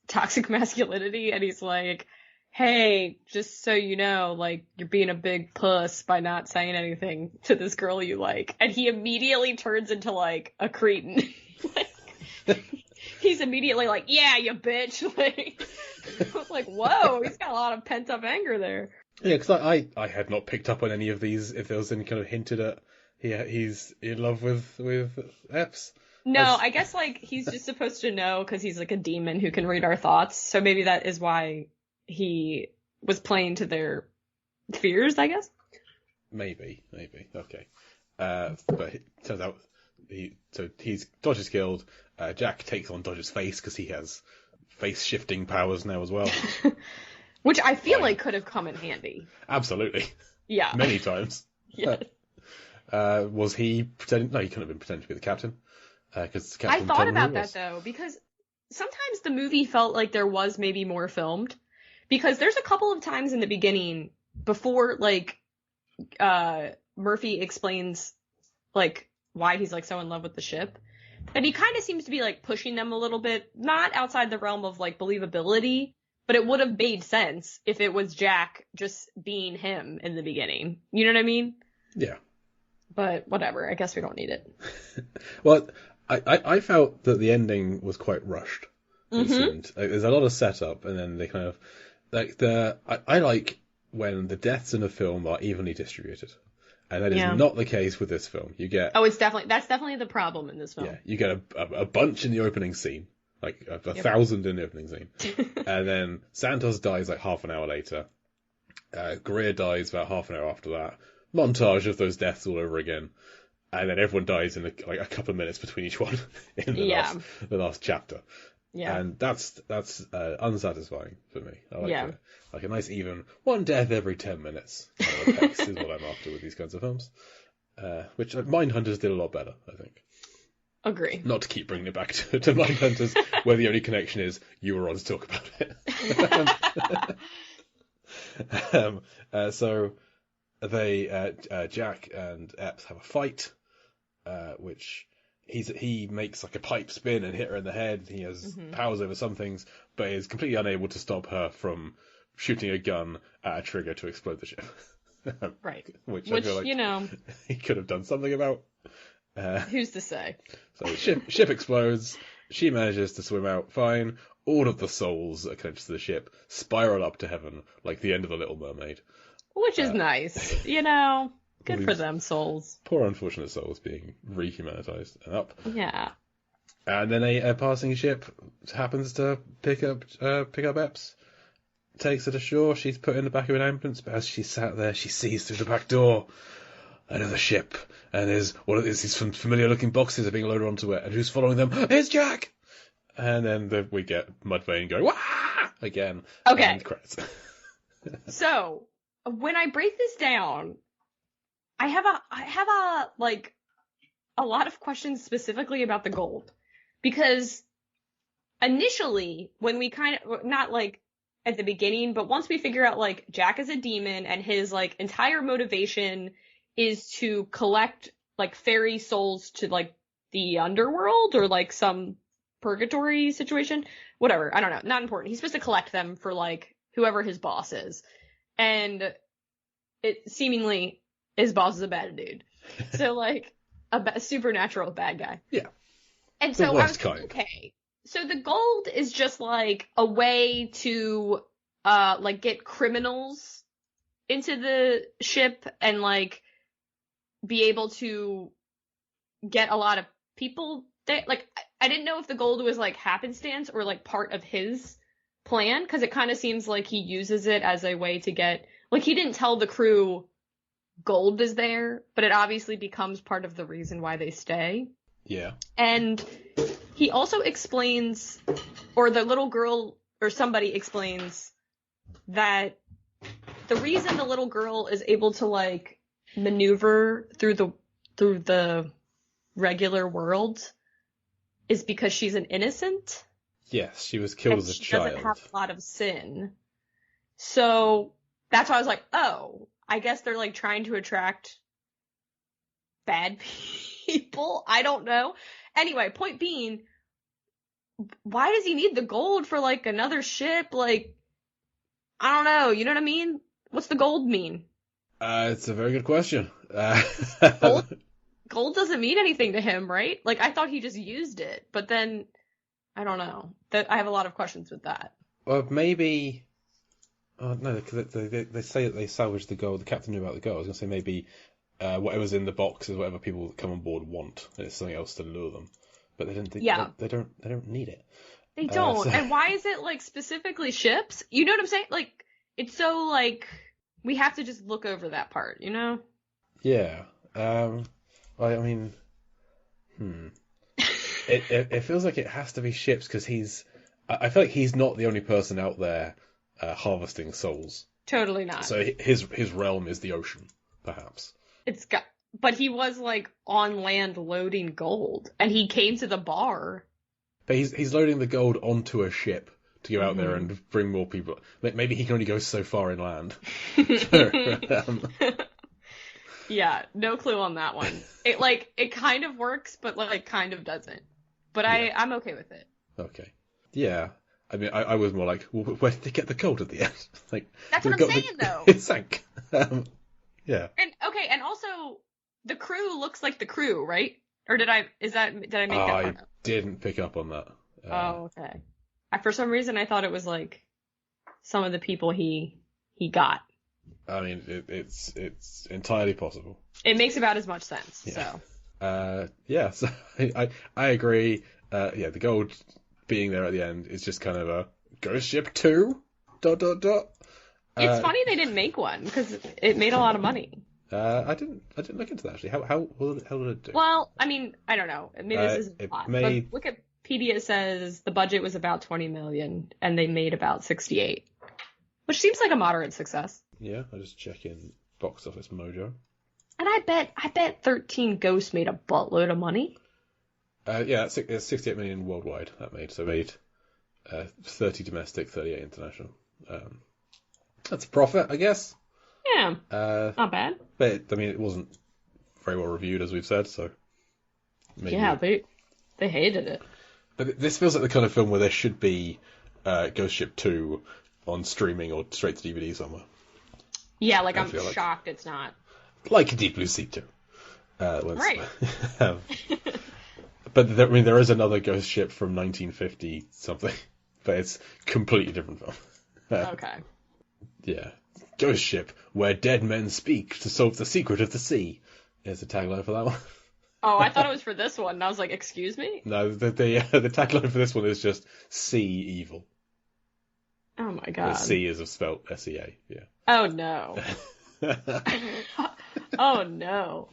toxic masculinity, and he's like, "Hey, just so you know, like you're being a big puss by not saying anything to this girl you like," and he immediately turns into like a cretin. He's immediately like, "Yeah, you bitch!" Like, I was like, "Whoa, he's got a lot of pent up anger there." Yeah, because I had not picked up on any of these. If there was any kind of hinted at he's in love with Epps. No, I guess like he's just supposed to know because he's like a demon who can read our thoughts. So maybe that is why he was playing to their fears, I guess. Maybe. Okay. But it turns out Dodge is killed. Jack takes on Dodge's face because he has face shifting powers now as well. Which I feel like could have come in handy. Absolutely. Yeah. Many times. Yeah. Was he pretending? No, he couldn't have been pretending to be the captain. Because the captain I thought about that though, because sometimes the movie felt like there was maybe more filmed. Because there's a couple of times in the beginning before like Murphy explains like why he's like so in love with the ship. And he kind of seems to be like pushing them a little bit, not outside the realm of like believability, but it would have made sense if it was Jack just being him in the beginning. You know what I mean? Yeah. But whatever, I guess we don't need it. Well, I felt that the ending was quite rushed. It seemed. There's a lot of setup, and then they kind of like I like when the deaths in a film are evenly distributed. And that is not the case with this film. You get that's definitely the problem in this film. Yeah, you get a bunch in the opening scene, like a 1,000 in the opening scene, and then Santos dies like half an hour later. Greer dies about half an hour after that. Montage of those deaths all over again, and then everyone dies in a couple of minutes between each one in the last chapter. Yeah, and that's unsatisfying for me. I like it. Like a nice even one death every 10 minutes kind of pace is what I'm after with these kinds of films. Which Mindhunters did a lot better, I think. Agree. Not to keep bringing it back to Mindhunters, where the only connection is you were on to talk about it. So they Jack and Epps have a fight, which he makes like a pipe spin and hit her in the head. He has powers over some things, but is completely unable to stop her from shooting a gun at a trigger to explode the ship. Right. Which I feel like he could have done something about. Who's to say? So the ship explodes. She manages to swim out fine. All of the souls that are connected to the ship spiral up to heaven, like the end of The Little Mermaid. Which is nice. Good for them, souls. Poor unfortunate souls being rehumanized and up. Yeah. And then a passing ship happens to pick up Epps. Takes her to shore. She's put in the back of an ambulance, but as she's sat there, she sees through the back door another ship, and there's these familiar-looking boxes are being loaded onto it, and who's following them? It's Jack. And then we get Mudvayne going wah again. Okay. And credits. So when I break this down, I have a lot of questions specifically about the gold, because initially when we kind of not like at the beginning, but once we figure out like Jack is a demon and his like entire motivation is to collect like fairy souls to like the underworld or like some purgatory situation. Whatever. I don't know. Not important. He's supposed to collect them for like whoever his boss is. And it seemingly his boss is a bad dude. So like a supernatural bad guy. Yeah. And so The I worst was kind. like, okay. So the gold is just like a way to like get criminals into the ship and like be able to get a lot of people there. Like I didn't know if the gold was like happenstance or like part of his plan, because it kind of seems like he uses it as a way to get, like, he didn't tell the crew gold is there, but it obviously becomes part of the reason why they stay. Yeah. And he also explains, or the little girl or somebody explains, that the reason the little girl is able to like maneuver through the regular world is because she's an innocent. Yes, she was killed as a she child. doesn't have a lot of sin. So that's why I was like, oh, I guess they're like trying to attract bad people. I don't know. Anyway, point being, why does he need the gold for like another ship? Like, I don't know. You know what I mean? What's the gold mean? It's a very good question. Gold doesn't mean anything to him, right? Like, I thought he just used it, but then I don't know. I have a lot of questions with that. Well, maybe. Oh no, because they say that they salvaged the gold. The captain knew about the gold. I was gonna say maybe whatever's in the box is whatever people that come on board want, and it's something else to lure them. But they don't. Yeah. They don't need it. They don't. So... And why is it like specifically ships? You know what I'm saying? Like, it's so like we have to just look over that part, you know? Yeah. I mean, It feels like it has to be ships because I feel like he's not the only person out there harvesting souls. Totally not. So his realm is the ocean, perhaps. But he was like on land loading gold, and he came to the bar. But he's loading the gold onto a ship to go out there and bring more people. Maybe he can only go so far inland. Yeah, no clue on that one. It kind of works, but like kind of doesn't. But yeah. I'm okay with it. Okay. Yeah. I mean, I was more like, well, where did they get the gold at the end? Like, that's what I'm saying, though. It sank. Yeah. And also, the crew looks like the crew, right? Or did I make that part up? I didn't pick up on that. Oh, okay. For some reason, I thought it was like some of the people he got. I mean, it's entirely possible. It makes about as much sense. Yeah. So. Yeah. So I agree. Yeah, the gold being there at the end is just kind of a Ghost Ship 2. ... It's funny they didn't make one because it made a lot of money. I didn't look into that actually. How did it do? Well, I mean, I don't know. Maybe this isn't a lot. Made... But Wikipedia says the budget was about 20 million and they made about 68, which seems like a moderate success. Yeah, I just check in Box Office Mojo. And I bet 13 Ghosts made a buttload of money. Yeah, it's 68 million worldwide that made. So made 30 domestic, 38 international. That's a profit, I guess. Yeah, not bad. But I mean, it wasn't very well reviewed, as we've said. So maybe... yeah, they hated it. But this feels like the kind of film where there should be Ghost Ship 2 on streaming or straight to DVD somewhere. Yeah, like I'm shocked it's not. Like Deep Blue Sea 2. Right. But there is another Ghost Ship from 1950 something, but it's completely different film. Okay. Yeah. Ghost Ship, where dead men speak to solve the secret of the sea. There's the tagline for that one. Oh, I thought it was for this one, and I was like, excuse me? No, the tagline for this one is just sea evil. Oh my god. The sea is spelled S-E-A, yeah. Oh no. Oh no.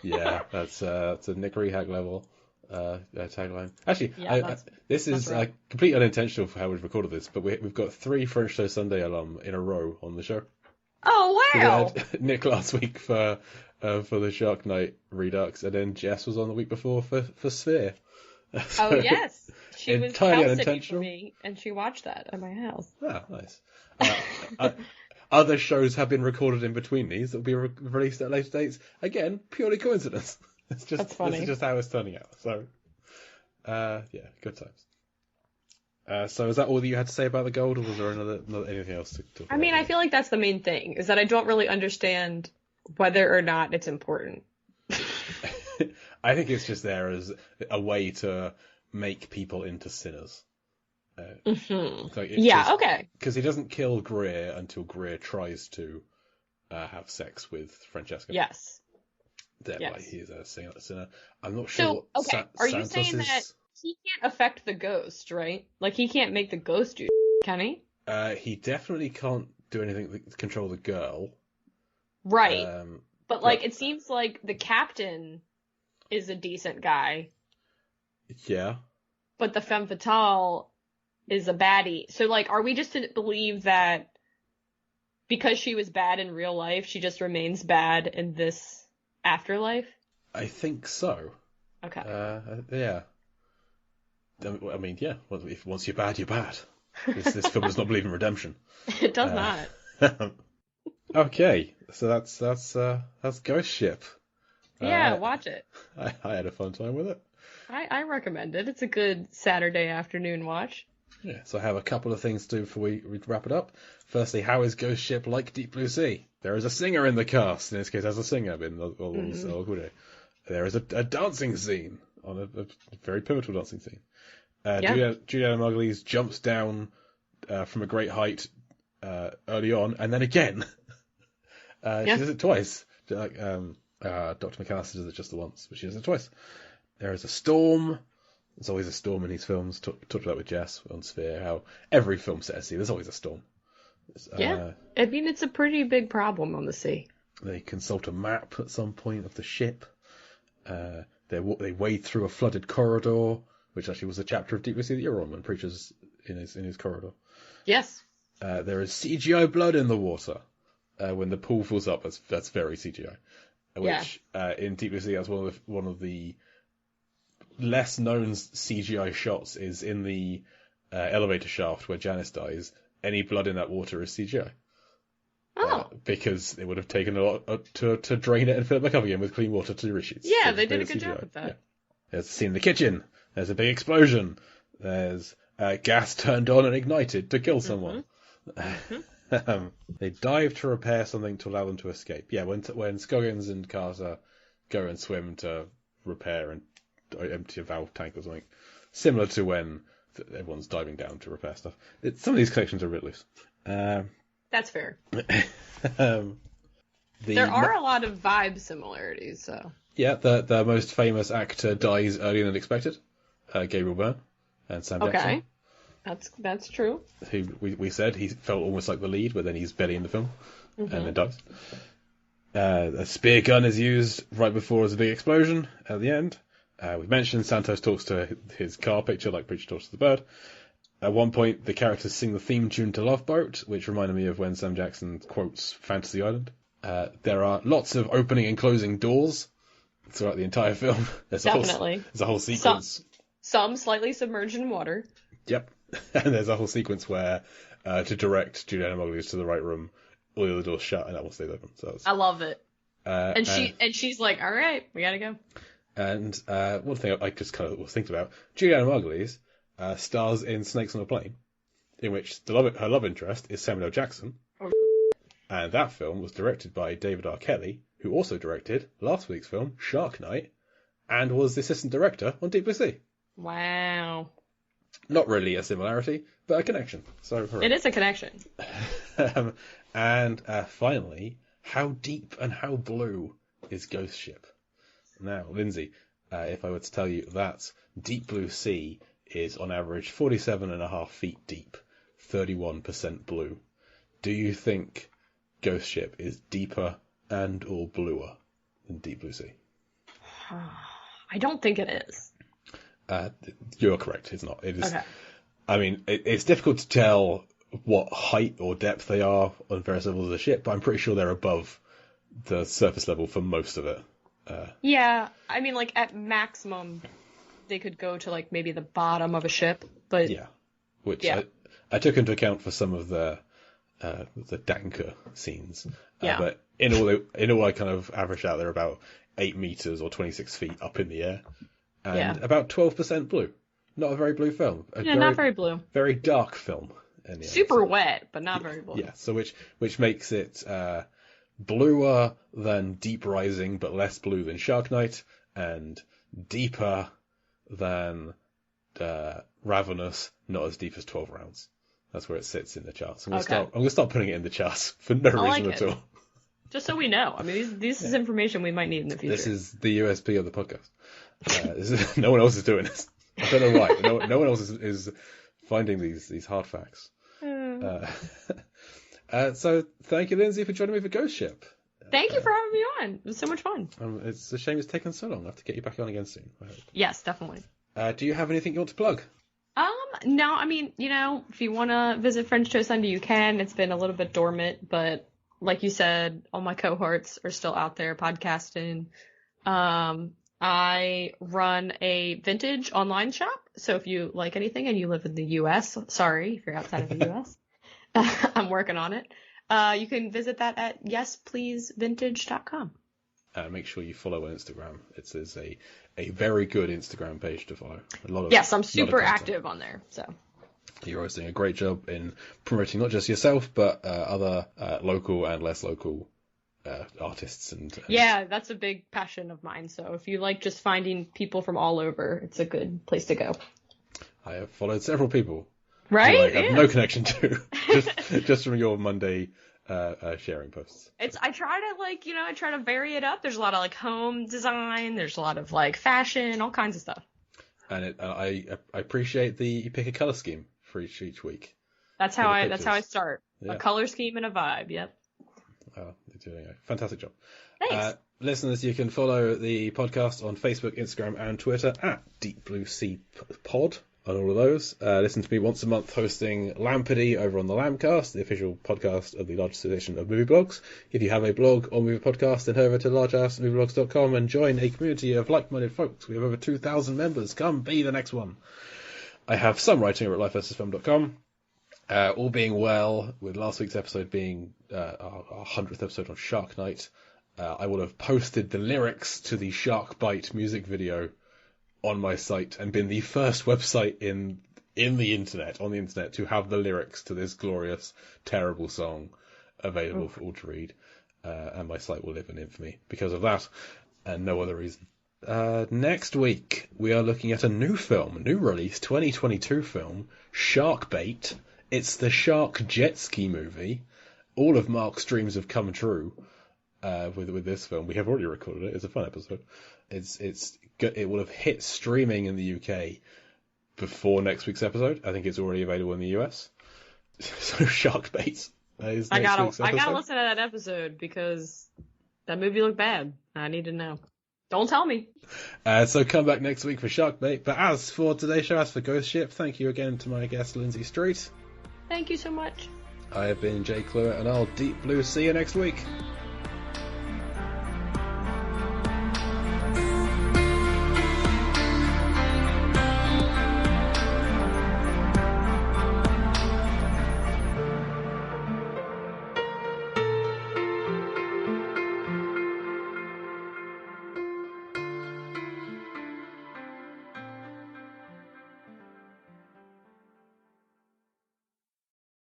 Yeah, that's a Nick Rehag level tagline. Actually, yeah, this is right. completely unintentional for how we've recorded this, but we've got 3 French Show Sunday alum in a row on the show. Oh wow! We had Nick last week for the Shark Night Redux, and then Jess was on the week before for Sphere. So, oh yes, she was entirely house unintentional sitting for me, and she watched that at my house. Ah, nice. other shows have been recorded in between these that will be released at later dates. Again, purely coincidence. It's just That's funny. This is just how it's turning out. So, yeah, good times. So is that all that you had to say about the gold, or was there anything else to talk about? I mean, I feel like that's the main thing, is that I don't really understand whether or not it's important. I think it's just there as a way to make people into sinners. Okay. Because he doesn't kill Greer until Greer tries to have sex with Francesca. Yes. Thereby, he is a sinner. I'm not sure. So, okay, are you saying that he can't affect the ghost, right? Like, he can't make the ghost do can he? He definitely can't do anything to control the girl. Right. But, like, it seems like the captain is a decent guy. Yeah. But the femme fatale is a baddie. So, like, are we just to believe that because she was bad in real life, she just remains bad in this afterlife? I think so. Okay. Yeah. I mean, yeah. Well, if once you're bad, you're bad. This film does not believe in redemption. It does not. Okay, so that's Ghost Ship. Yeah, watch it. I had a fun time with it. I recommend it. It's a good Saturday afternoon watch. Yeah, so I have a couple of things to do before we wrap it up. Firstly, how is Ghost Ship like Deep Blue Sea? There is a singer in the cast. In this case, as a singer, there is a dancing scene, on a very pivotal dancing scene. Julianna Margulies jumps down from a great height early on, and then again. She does it twice. Dr. McAllister does it just the once, but she does it twice. There is a storm. There's always a storm in these films. Talked about with Jess on Sphere, how every film set at sea, there's always a storm. I mean, it's a pretty big problem on the sea. They consult a map at some point of the ship. They wade through a flooded corridor, which actually was a chapter of Deep Blue Sea that you're on when Preacher's in his corridor. Yes. There is CGI blood in the water. When the pool fills up, that's very CGI. Which in Deep Blue Sea, that's one of the less known CGI shots is in the elevator shaft where Janice dies. Any blood in that water is CGI. Because it would have taken a lot to drain it and fill it back up again with clean water to reshoots. Yeah, they did a good job with that. Yeah. There's a scene in the kitchen. There's a big explosion. There's gas turned on and ignited to kill someone. They dive to repair something to allow them to escape. Yeah, when Scoggins and Carter go and swim to repair and empty a valve tank or something, similar to when everyone's diving down to repair stuff. Some of these connections are a bit loose. That's fair. There are a lot of vibe similarities, so. Yeah, the most famous actor dies earlier than expected. Gabriel Byrne and Sam Jackson. That's true. Who we said he felt almost like the lead, but then he's barely in the film, and then dies. A spear gun is used right before there's a big explosion at the end. We mentioned Santos talks to his car picture like Preacher talks to the bird. At one point, the characters sing the theme tune to Love Boat, which reminded me of when Sam Jackson quotes Fantasy Island. There are lots of opening and closing doors throughout the entire film. There's a whole sequence. Some slightly submerged in water. Yep. And there's a whole sequence where, to direct Julianna Margulies to the right room, all the other doors shut and that one stays open. So I love it. And she's like, all right, we gotta go. And one thing I just kind of was thinking about, Julianna Margulies stars in Snakes on a Plane, in which her love interest is Samuel L. Jackson. And that film was directed by David R. Kelly, who also directed last week's film, Shark Night, and was the assistant director on Deep Blue Sea. Wow. Not really a similarity, but a connection. So hooray. It is a connection. And finally, how deep and how blue is Ghost Ship? Now, Lindsay, if I were to tell you that Deep Blue Sea is on average 47.5 feet deep, 31% blue, do you think Ghost Ship is deeper and or bluer than Deep Blue Sea? I don't think it is. You're correct. It's not. It is. Okay. I mean, it's difficult to tell what height or depth they are on various levels of the ship, but I'm pretty sure they're above the surface level for most of it. Yeah, I mean, like at maximum, they could go to like maybe the bottom of a ship, but which I took into account for some of the the danker scenes. Yeah. But in all, I kind of averaged out they're about 8 meters or 26 feet up in the air, and about 12% blue. Not a very blue film. Not very blue. Very dark film. Super wet, but not very blue. Yeah, so which makes it bluer than Deep Rising, but less blue than Shark Night, and deeper than Ravenous, not as deep as 12 Rounds. That's where it sits in the charts. I'm gonna start putting it in the charts for no reason at all. Just so we know. I mean, this is information we might need in the future. This is the USP of the podcast. No one else is doing this. I don't know why. No one else is finding these hard facts. So thank you, Lindsay, for joining me for Ghost Ship. Thank you for having me on. It was so much fun. It's a shame it's taken so long. I have to get you back on again soon. Yes, definitely. Do you have anything you want to plug? No, I mean, if you want to visit French Toast Sunday, you can. It's been a little bit dormant, but like you said, all my cohorts are still out there podcasting. I run a vintage online shop. So if you like anything and you live in the US, sorry, if you're outside of the US, I'm working on it. You can visit that at yespleasevintage.com. Make sure you follow on Instagram. It is a very good Instagram page to follow. I'm super active on there. So you're always doing a great job in promoting not just yourself, but other local and less local artists. And yeah, that's a big passion of mine. So if you like just finding people from all over, it's a good place to go. I have followed several people. Right? Who I have no connection to, just from your Monday sharing posts. I try to vary it up. There's a lot of home design. There's a lot of fashion, all kinds of stuff. And I appreciate you pick a color scheme for each week. That's how I start. Yeah. A color scheme and a vibe. Yep. You're doing a fantastic job. Thanks. Listeners, you can follow the podcast on Facebook, Instagram, and Twitter at Deep Blue Sea Pod. On all of those. Listen to me once a month hosting Lampity over on the Lampcast, the official podcast of the largest edition of movie blogs. If you have a blog or movie podcast, then head over to largeassmovieblogs.com and join a community of like-minded folks. We have over 2,000 members. Come be the next one. I have some writing over at lifeversusfilm.com. All being well, with last week's episode being our 100th episode on Shark Night, I will have posted the lyrics to the Shark Bite music video on my site and been the first website on the internet to have the lyrics to this glorious, terrible song available for all to read. And my site will live in infamy because of that and no other reason. Next week, we are looking at a new release, 2022 film, Shark Bait. It's the shark jet ski movie. All of Mark's dreams have come true with this film. We have already recorded it. It's a fun episode. It will have hit streaming in the UK before next week's episode. I think it's already available in the US. So Shark Bait is I gotta week's episode. listen to that episode because that movie looked bad. I need to know. Don't tell me. So come back next week for Shark Bait. But as for today's show, as for Ghost Ship, thank you again to my guest Lindsay Street. Thank you so much. I have been Jay Cluett, and I'll Deep Blue see you next week.